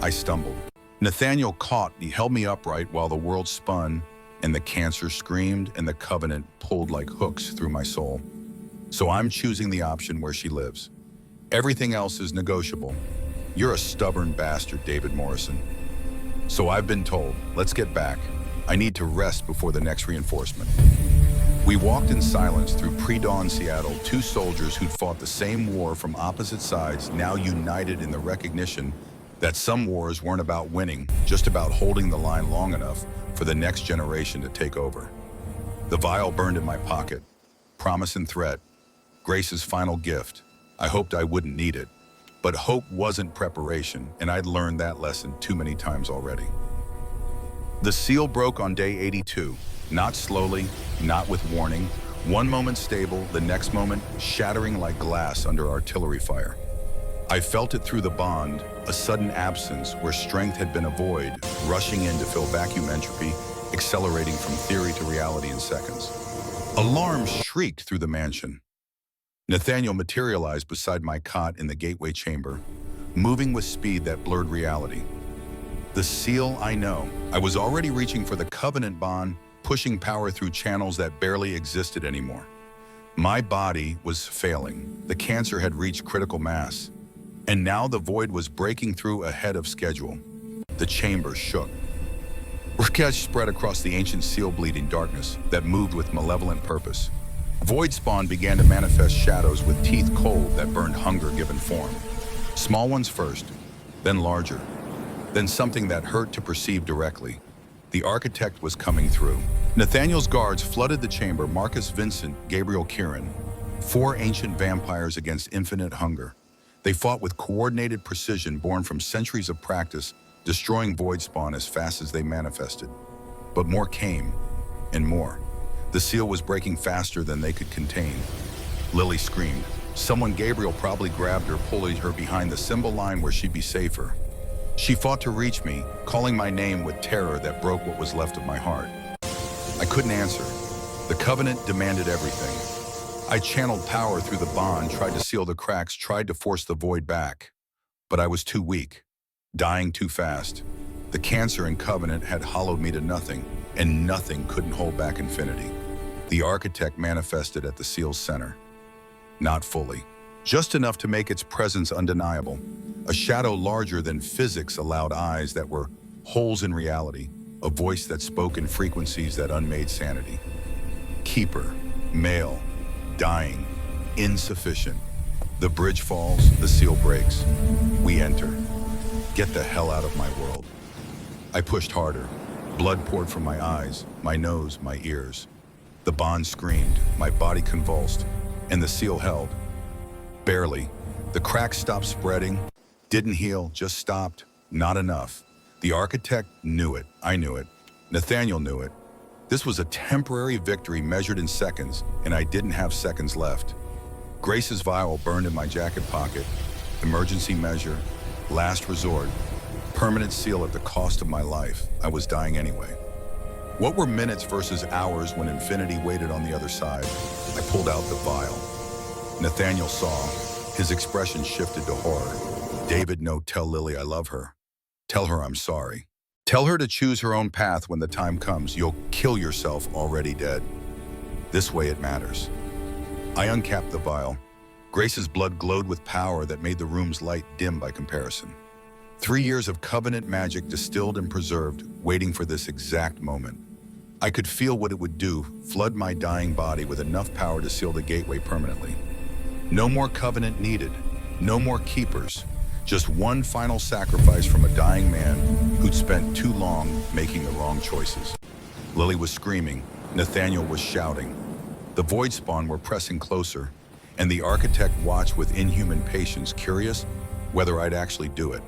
A: I stumbled. Nathaniel caught. He held me upright while the world spun, and the cancer screamed, and the covenant pulled like hooks through my soul. So I'm choosing the option where she lives. Everything else is negotiable. You're a stubborn bastard, David Morrison. So I've been told, let's get back. I need to rest before the next reinforcement. We walked in silence through pre-dawn Seattle, 2 soldiers who'd fought the same war from opposite sides, now united in the recognition that some wars weren't about winning, just about holding the line long enough for the next generation to take over. The vial burned in my pocket. Promise and threat. Grace's final gift. I hoped I wouldn't need it. But hope wasn't preparation, and I'd learned that lesson too many times already. The seal broke on day 82. Not slowly, not with warning. One moment stable, the next moment shattering like glass under artillery fire. I felt it through the bond, a sudden absence where strength had been a void, rushing in to fill vacuum entropy, accelerating from theory to reality in seconds. Alarms shrieked through the mansion. Nathaniel materialized beside my cot in the gateway chamber, moving with speed that blurred reality. The seal, I know. I was already reaching for the covenant bond, pushing power through channels that barely existed anymore. My body was failing. The cancer had reached critical mass. And now the void was breaking through ahead of schedule. The chamber shook. Refuge spread across the ancient seal-bleeding darkness that moved with malevolent purpose. Void spawn began to manifest shadows with teeth cold that burned hunger given form. Small ones first, then larger, then something that hurt to perceive directly. The architect was coming through. Nathaniel's guards flooded the chamber, Marcus Vincent, Gabriel Kieran, 4 ancient vampires against infinite hunger. They fought with coordinated precision born from centuries of practice, destroying void spawn as fast as they manifested. But more came, and more. The seal was breaking faster than they could contain. Lily screamed. Someone, Gabriel, probably grabbed her, pulling her behind the symbol line where she'd be safer. She fought to reach me, calling my name with terror that broke what was left of my heart. I couldn't answer. The covenant demanded everything. I channeled power through the bond, tried to seal the cracks, tried to force the void back. But I was too weak. dying too fast. The cancer and covenant had hollowed me to nothing, and nothing couldn't hold back infinity. The architect manifested at the seal's center. Not fully. Just enough to make its presence undeniable. A shadow larger than physics allowed eyes that were holes in reality, a voice that spoke in frequencies that unmade sanity. Keeper, male, dying, insufficient. The bridge falls, the seal breaks. We enter. Get the hell out of my world. I pushed harder. Blood poured from my eyes, my nose, my ears. The bond screamed, my body convulsed, and the seal held. Barely. The cracks stopped spreading, didn't heal, just stopped. Not enough. The architect knew it. I knew it. Nathaniel knew it. This was a temporary victory measured in seconds, and I didn't have seconds left. Grace's vial burned in my jacket pocket. Emergency measure, last resort, permanent seal at the cost of my life. I was dying anyway. What were minutes versus hours when infinity waited on the other side? I pulled out the vial. Nathaniel saw. His expression shifted to horror. David, no, tell Lily I love her. Tell her I'm sorry. Tell her to choose her own path when the time comes. You'll kill yourself already dead. This way it matters. I uncapped the vial. Grace's blood glowed with power that made the room's light dim by comparison. 3 years of covenant magic distilled and preserved, waiting for this exact moment. I could feel what it would do, flood my dying body with enough power to seal the gateway permanently. No more covenant needed, no more keepers, just one final sacrifice from a dying man who'd spent too long making the wrong choices. Lily was screaming, Nathaniel was shouting. The void spawn were pressing closer, and the architect watched with inhuman patience, curious whether I'd actually do it.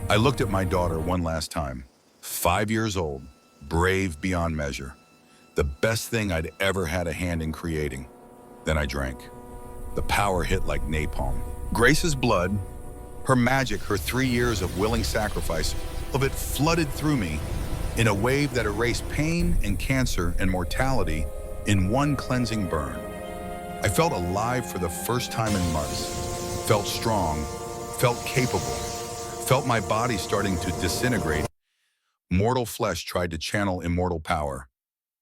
A: I looked at my daughter one last time, 5 years old, brave beyond measure. The best thing I'd ever had a hand in creating. Then I drank. The power hit like napalm. Grace's blood, her magic, her 3 years of willing sacrifice, of it flooded through me in a wave that erased pain and cancer and mortality in one cleansing burn. I felt alive for the first time in months. Felt strong, felt capable, felt my body starting to disintegrate. Mortal flesh tried to channel immortal power.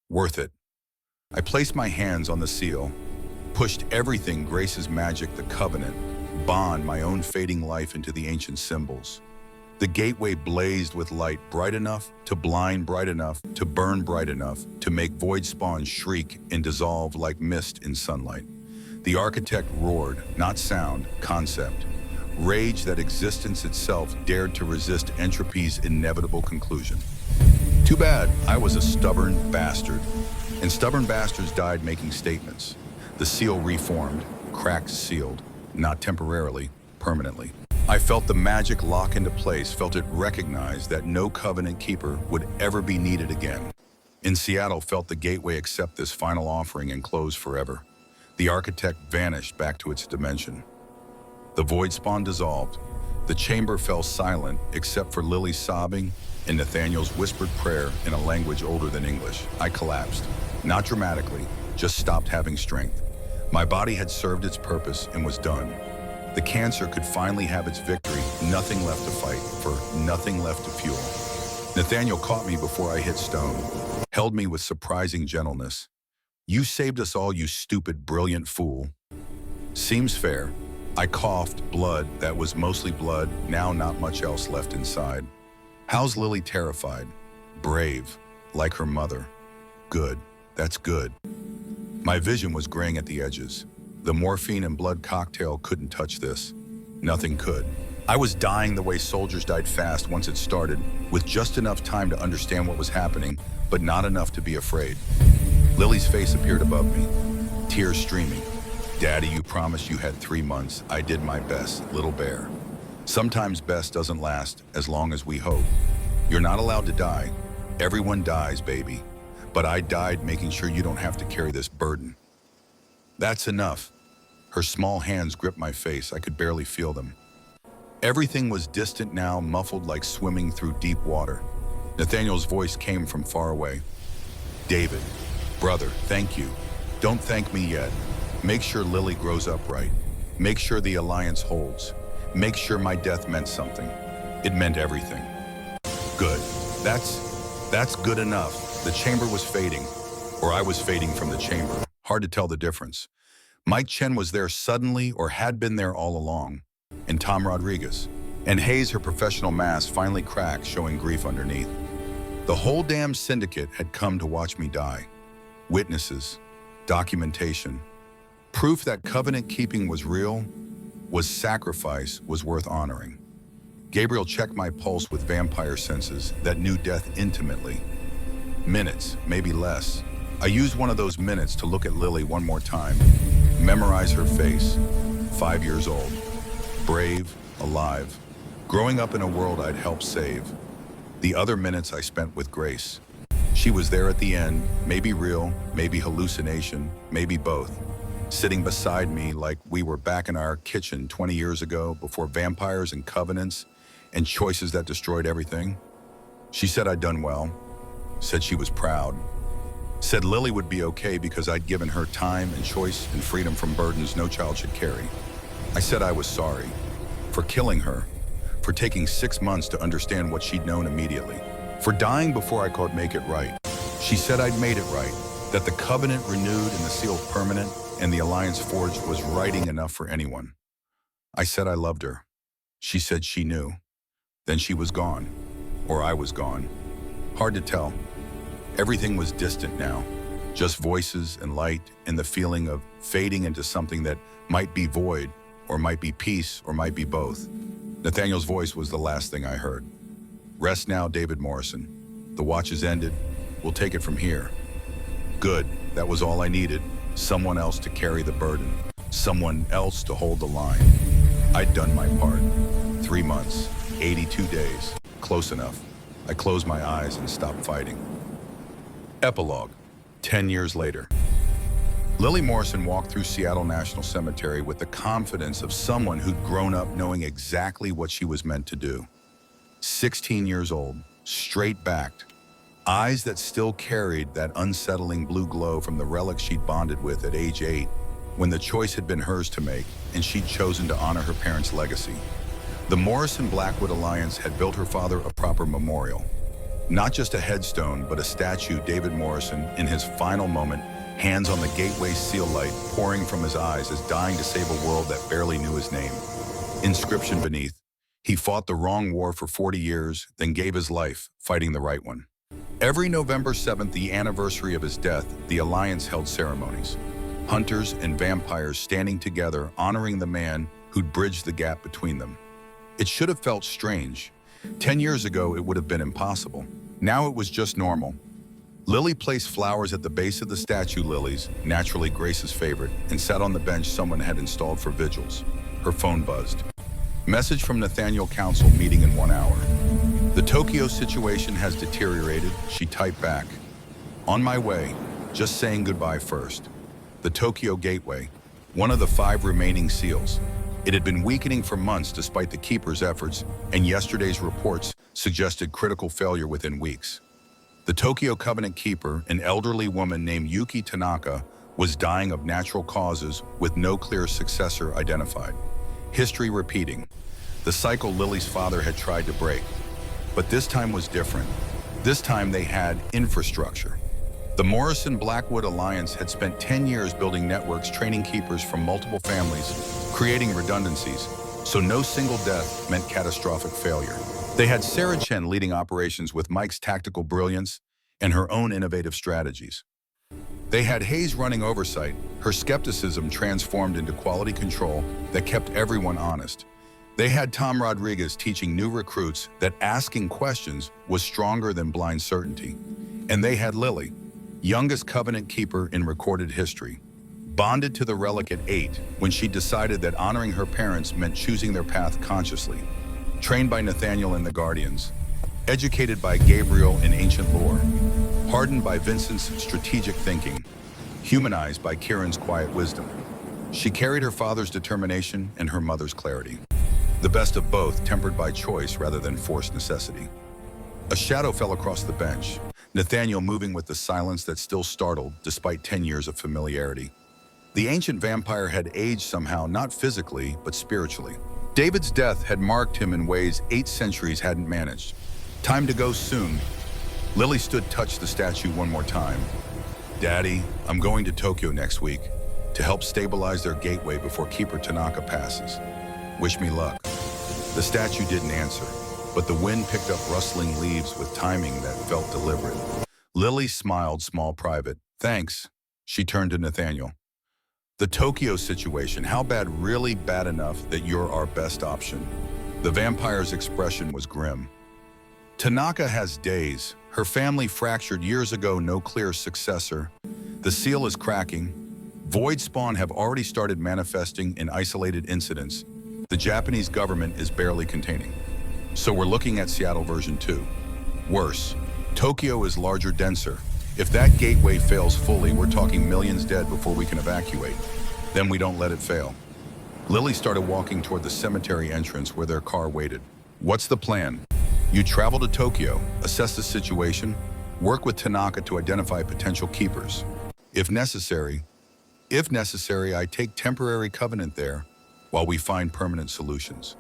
A: Worth it. I placed my hands on the seal, pushed everything Grace's magic, the covenant, bond, my own fading life into the ancient symbols. The gateway blazed with light bright enough to blind, bright enough to burn, bright enough to make void spawn shriek and dissolve like mist in sunlight. The architect roared, not sound, concept. Rage that existence itself dared to resist entropy's inevitable conclusion. Too bad I was a stubborn bastard, and stubborn bastards died making statements. The seal reformed, cracked, sealed, not temporarily, permanently. I felt the magic lock into place, felt it recognized that no covenant keeper would ever be needed again. In Seattle, felt the gateway accept this final offering and close forever. The architect vanished back to its dimension. The void spawn dissolved. The chamber fell silent except for Lily's sobbing and Nathaniel's whispered prayer in a language older than English. I collapsed, not dramatically, just stopped having strength. My body had served its purpose and was done. The cancer could finally have its victory, nothing left to fight for, nothing left to fuel. Nathaniel caught me before I hit stone, held me with surprising gentleness. You saved us all, you stupid, brilliant fool. Seems fair. I coughed, blood that was mostly blood, now not much else left inside. How's Lily? Terrified. Brave, like her mother. Good, that's good. My vision was graying at the edges. The morphine and blood cocktail couldn't touch this. Nothing could. I was dying the way soldiers died fast once it started, with just enough time to understand what was happening, but not enough to be afraid. Lily's face appeared above me, tears streaming. Daddy, you promised you had 3 months. I did my best, little bear. Sometimes best doesn't last as long as we hope. You're not allowed to die. Everyone dies, baby. But I died making sure you don't have to carry this burden. That's enough. Her small hands gripped my face. I could barely feel them. Everything was distant now, muffled like swimming through deep water. Nathaniel's voice came from far away. David, brother, thank you. Don't thank me yet. Make sure Lily grows up right. Make sure the alliance holds. Make sure my death meant something. It meant everything. Good. That's good enough. The chamber was fading, or I was fading from the chamber. Hard to tell the difference. Mike Chen was there suddenly or had been there all along. And Tom Rodriguez. And Hayes, her professional mask, finally cracked, showing grief underneath. The whole damn syndicate had come to watch me die. Witnesses, documentation, proof that covenant keeping was real, was sacrifice, was worth honoring. Gabriel checked my pulse with vampire senses that knew death intimately. Minutes, maybe less. I used one of those minutes to look at Lily one more time, memorize her face. 5 years old, brave, alive, growing up in a world I'd helped save. The other minutes I spent with Grace. She was there at the end, maybe real, maybe hallucination, maybe both, sitting beside me like we were back in our kitchen 20 years ago before vampires and covenants and choices that destroyed everything. She said I'd done well, said she was proud, said Lily would be okay because I'd given her time and choice and freedom from burdens no child should carry. I said I was sorry for killing her, for taking 6 months to understand what she'd known immediately, for dying before I could make it right. She said I'd made it right, that the covenant renewed and the seal permanent and the alliance forged was writing enough for anyone. I said I loved her. She said she knew. Then she was gone, or I was gone. Hard to tell. Everything was distant now, just voices and light and the feeling of fading into something that might be void, or might be peace, or might be both. Nathaniel's voice was the last thing I heard. Rest now, David Morrison. The watch is ended. We'll take it from here. Good, that was all I needed. Someone else to carry the burden. Someone else to hold the line. I'd done my part. 3 months, 82 days. Close enough. I closed my eyes and stopped fighting. Epilogue, 10 years later. Lily Morrison walked through Seattle National Cemetery with the confidence of someone who'd grown up knowing exactly what she was meant to do. 16 years old, straight-backed, eyes that still carried that unsettling blue glow from the relics she'd bonded with at age 8, when the choice had been hers to make and she'd chosen to honor her parents' legacy. The Morrison-Blackwood Alliance had built her father a proper memorial. Not just a headstone, but a statue, David Morrison, in his final moment, hands on the gateway seal light pouring from his eyes as dying to save a world that barely knew his name. Inscription beneath, he fought the wrong war for 40 years, then gave his life, fighting the right one. Every November 7th, the anniversary of his death, the Alliance held ceremonies. Hunters and vampires standing together, honoring the man who'd bridged the gap between them. It should have felt strange. 10 years ago, it would have been impossible. Now it was just normal. Lily placed flowers at the base of the statue, lilies, naturally Grace's favorite, and sat on the bench someone had installed for vigils. Her phone buzzed. Message from Nathaniel Council meeting in 1 hour. The Tokyo situation has deteriorated, she typed back. On my way, just saying goodbye first. The Tokyo Gateway, one of the 5 remaining seals. It had been weakening for months despite the Keeper's efforts, and yesterday's reports suggested critical failure within weeks. The Tokyo Covenant Keeper, an elderly woman named Yuki Tanaka, was dying of natural causes with no clear successor identified. History repeating. The cycle Lily's father had tried to break. But this time was different. This time they had infrastructure. The Morrison-Blackwood Alliance had spent 10 years building networks training keepers from multiple families, creating redundancies, so no single death meant catastrophic failure. They had Sarah Chen leading operations with Mike's tactical brilliance and her own innovative strategies. They had Hayes running oversight, her skepticism transformed into quality control that kept everyone honest. They had Tom Rodriguez teaching new recruits that asking questions was stronger than blind certainty. And they had Lily, youngest Covenant Keeper in recorded history, bonded to the relic at 8 when she decided that honoring her parents meant choosing their path consciously. Trained by Nathaniel and the Guardians, educated by Gabriel in ancient lore, hardened by Vincent's strategic thinking, humanized by Kieran's quiet wisdom. She carried her father's determination and her mother's clarity. The best of both, tempered by choice rather than forced necessity. A shadow fell across the bench, Nathaniel moving with the silence that still startled despite 10 years of familiarity. The ancient vampire had aged somehow, not physically, but spiritually. David's death had marked him in ways 8 centuries hadn't managed. Time to go soon. Lily stood touched the statue one more time. Daddy, I'm going to Tokyo next week to help stabilize their gateway before Keeper Tanaka passes. Wish me luck. The statue didn't answer, but the wind picked up rustling leaves with timing that felt deliberate. Lily smiled, small private. Thanks. She turned to Nathaniel. The Tokyo situation, how bad, really bad enough that you're our best option? The vampire's expression was grim. Tanaka has days. Her family fractured years ago, no clear successor. The seal is cracking. Void spawn have already started manifesting in isolated incidents. The Japanese government is barely containing. So we're looking at Seattle version 2. Worse, Tokyo is larger, denser. If that gateway fails fully, we're talking millions dead before we can evacuate. Then we don't let it fail. Lily started walking toward the cemetery entrance where their car waited. What's the plan? You travel to Tokyo, assess the situation, work with Tanaka to identify potential keepers. If necessary, I take temporary covenant there while we find permanent solutions.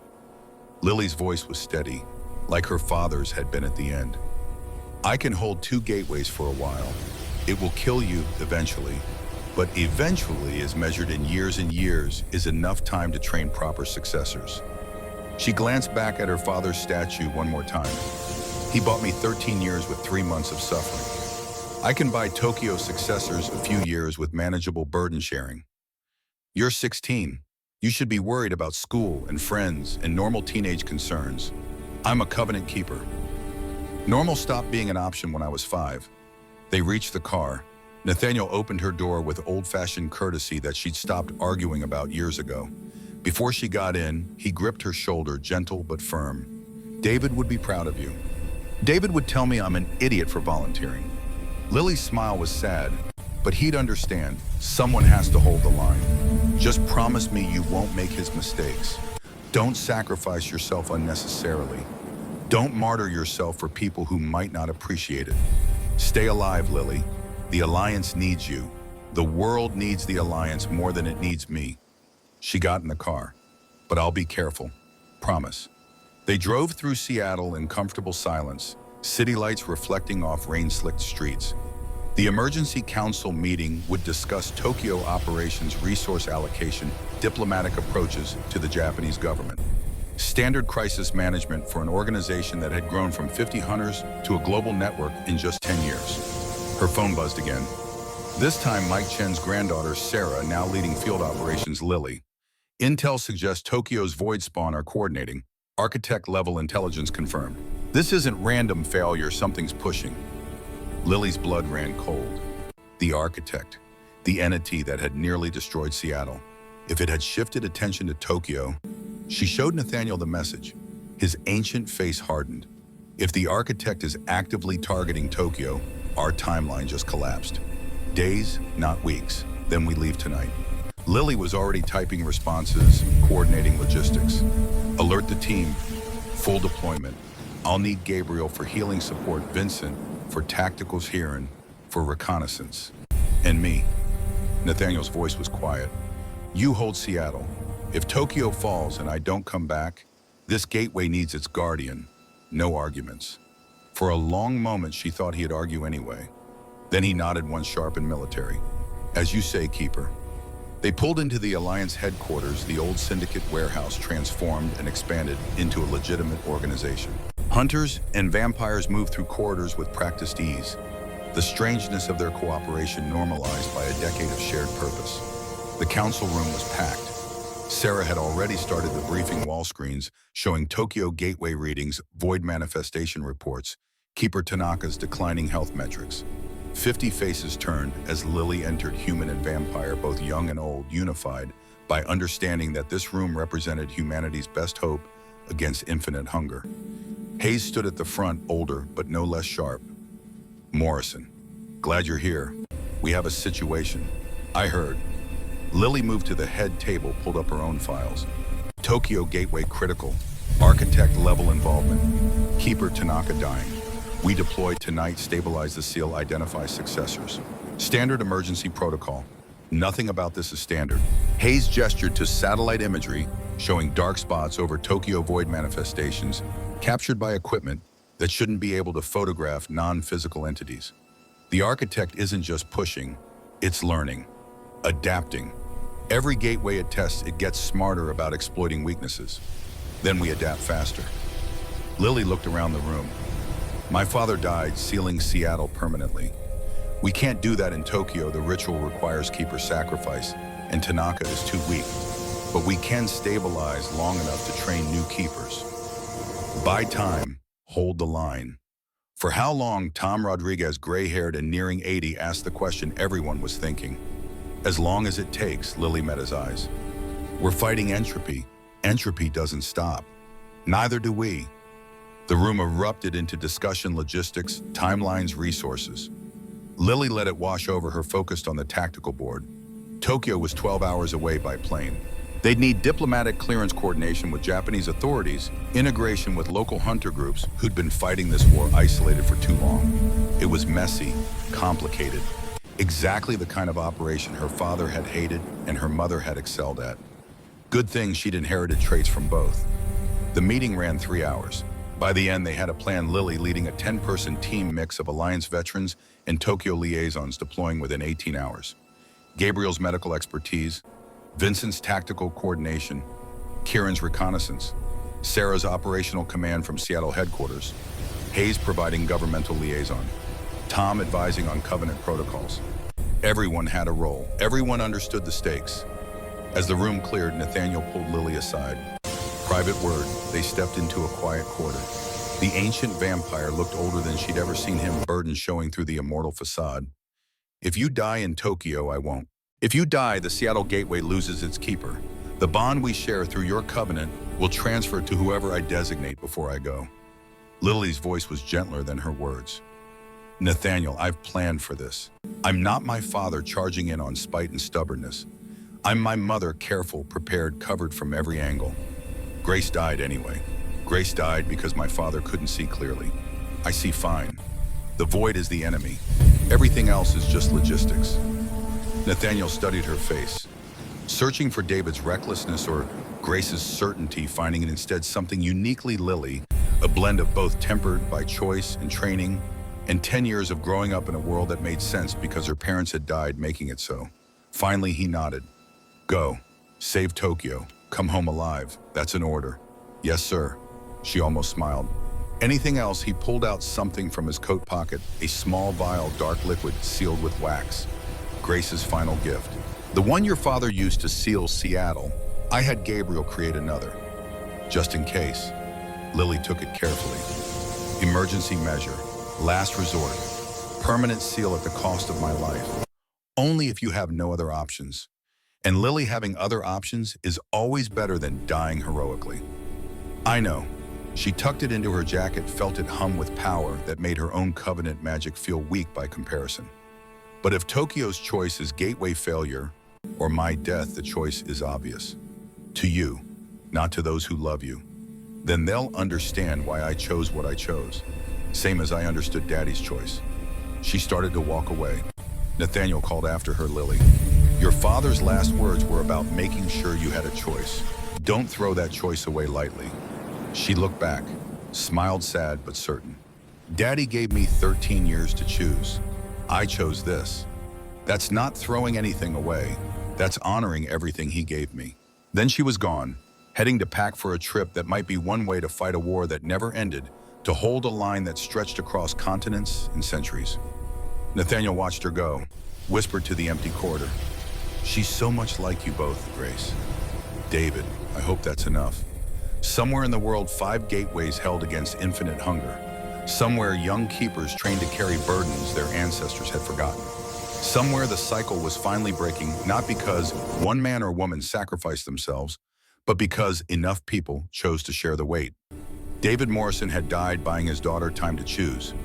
A: Lily's voice was steady, like her father's had been at the end. I can hold 2 gateways for a while. It will kill you eventually, but eventually, as measured in years and years, is enough time to train proper successors. She glanced back at her father's statue one more time. He bought me 13 years with 3 months of suffering. I can buy Tokyo successors a few years with manageable burden sharing. You're 16. You should be worried about school and friends and normal teenage concerns. I'm a covenant keeper. Normal stopped being an option when I was 5. They reached the car. Nathaniel opened her door with old-fashioned courtesy that she'd stopped arguing about years ago. Before she got in, he gripped her shoulder, gentle but firm. David would be proud of you. David would tell me I'm an idiot for volunteering. Lily's smile was sad, but he'd understand. Someone has to hold the line. Just promise me you won't make his mistakes. Don't sacrifice yourself unnecessarily. Don't martyr yourself for people who might not appreciate it. Stay alive, Lily. The Alliance needs you. The world needs the Alliance more than it needs me. She got in the car. But I'll be careful. Promise. They drove through Seattle in comfortable silence, city lights reflecting off rain-slicked streets. The emergency council meeting would discuss Tokyo operations, resource allocation, diplomatic approaches to the Japanese government. Standard crisis management for an organization that had grown from 50 hunters to a global network in just 10 years. Her phone buzzed again. This time, Mike Chen's granddaughter, Sarah, now leading field operations, Lily. Intel suggests Tokyo's Void Spawn are coordinating. Architect-level intelligence confirmed. This isn't random failure, something's pushing. Lily's blood ran cold. The architect, the entity that had nearly destroyed Seattle. If it had shifted attention to Tokyo, she showed Nathaniel the message. His ancient face hardened. If the architect is actively targeting Tokyo, our timeline just collapsed. Days, not weeks. Then we leave tonight. Lily was already typing responses, coordinating logistics. Alert the team. Full deployment. I'll need Gabriel for healing support, Vincent for tacticals here and for reconnaissance. And me. Nathaniel's voice was quiet. You hold Seattle. If Tokyo falls and I don't come back, this gateway needs its guardian. No arguments. For a long moment, she thought he'd argue anyway. Then he nodded once sharp and military. As you say, Keeper. They pulled into the Alliance headquarters, the old Syndicate warehouse transformed and expanded into a legitimate organization. Hunters and vampires moved through corridors with practiced ease. The strangeness of their cooperation normalized by a decade of shared purpose. The council room was packed. Sarah had already started the briefing wall screens showing Tokyo gateway readings, void manifestation reports, Keeper Tanaka's declining health metrics. 50 faces turned as Lily entered, human and vampire, both young and old, unified by understanding that this room represented humanity's best hope against infinite hunger. Hayes stood at the front, older but no less sharp. Morrison, glad you're here. We have a situation. I heard. Lily moved to the head table, pulled up her own files. Tokyo Gateway critical. Architect level involvement. Keeper Tanaka dying. We deploy tonight, stabilize the seal, identify successors. Standard emergency protocol. Nothing about this is standard. Hayes gestured to satellite imagery showing dark spots over Tokyo void manifestations captured by equipment that shouldn't be able to photograph non-physical entities. The architect isn't just pushing, it's learning, adapting. Every gateway it tests, it gets smarter about exploiting weaknesses. Then we adapt faster. Lily looked around the room. My father died, sealing Seattle permanently. We can't do that in Tokyo. The ritual requires keeper sacrifice, and Tanaka is too weak. But we can stabilize long enough to train new keepers. Buy time, hold the line. For how long? Tom Rodriguez, gray-haired and nearing 80, asked the question everyone was thinking. As long as it takes, Lily met his eyes. We're fighting entropy. Entropy doesn't stop. Neither do we. The room erupted into discussion, logistics, timelines, resources. Lily let it wash over her, focused on the tactical board. Tokyo was 12 hours away by plane. They'd need diplomatic clearance, coordination with Japanese authorities, integration with local hunter groups who'd been fighting this war isolated for too long. It was messy, complicated, exactly the kind of operation her father had hated and her mother had excelled at. Good thing she'd inherited traits from both. The meeting ran 3 hours. By the end, they had a plan, Lily leading a 10-person team mix of Alliance veterans and Tokyo liaisons deploying within 18 hours. Gabriel's medical expertise, Vincent's tactical coordination, Kieran's reconnaissance, Sarah's operational command from Seattle headquarters, Hayes providing governmental liaison, Tom advising on Covenant protocols. Everyone had a role. Everyone understood the stakes. As the room cleared, Nathaniel pulled Lily aside. Private word, they stepped into a quiet quarter. The ancient vampire looked older than she'd ever seen him, burden showing through the immortal facade. If you die in Tokyo, I won't. If you die, the Seattle Gateway loses its keeper. The bond we share through your covenant will transfer to whoever I designate before I go. Lily's voice was gentler than her words. Nathaniel, I've planned for this. I'm not my father charging in on spite and stubbornness. I'm my mother, careful, prepared, covered from every angle. Grace died anyway. Grace died because my father couldn't see clearly. I see fine. The void is the enemy. Everything else is just logistics. Nathaniel studied her face, searching for David's recklessness or Grace's certainty, finding it instead something uniquely Lily, a blend of both tempered by choice and training, and 10 years of growing up in a world that made sense because her parents had died making it so. Finally, he nodded. Go. Save Tokyo. Come home alive. That's an order. Yes, sir. She almost smiled. Anything else? He pulled out something from his coat pocket, a small vial, dark liquid sealed with wax. Grace's final gift. The one your father used to seal Seattle. I had Gabriel create another. Just in case. Lily took it carefully. Emergency measure. Last resort. Permanent seal at the cost of my life. Only if you have no other options. And Lily having other options is always better than dying heroically. I know. She tucked it into her jacket, felt it hum with power that made her own covenant magic feel weak by comparison. But if Tokyo's choice is gateway failure or my death, the choice is obvious. To you, not to those who love you. Then they'll understand why I chose what I chose. Same as I understood Daddy's choice. She started to walk away. Nathaniel called after her, Lily. Your father's last words were about making sure you had a choice. Don't throw that choice away lightly. She looked back, smiled sad but certain. Daddy gave me 13 years to choose. I chose this. That's not throwing anything away. That's honoring everything he gave me. Then she was gone, heading to pack for a trip that might be one way to fight a war that never ended, to hold a line that stretched across continents and centuries. Nathaniel watched her go, whispered to the empty corridor. She's so much like you both, Grace. David, I hope that's enough. Somewhere in the world, 5 gateways held against infinite hunger. Somewhere, young keepers trained to carry burdens their ancestors had forgotten. Somewhere, the cycle was finally breaking, not because one man or woman sacrificed themselves, but because enough people chose to share the weight. David Morrison had died buying his daughter time to choose.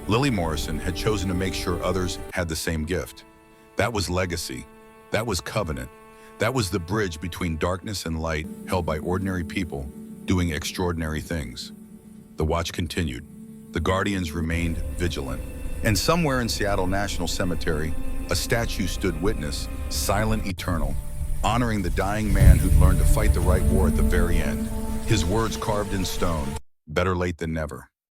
A: Lily Morrison had chosen to make sure others had the same gift. That was legacy. That was covenant. That was the bridge between darkness and light, held by ordinary people doing extraordinary things. The watch continued. The guardians remained vigilant. And somewhere in Seattle National Cemetery, a statue stood witness, silent, eternal. honoring the dying man who'd learned to fight the right war at the very end. His words carved in stone, better late than never.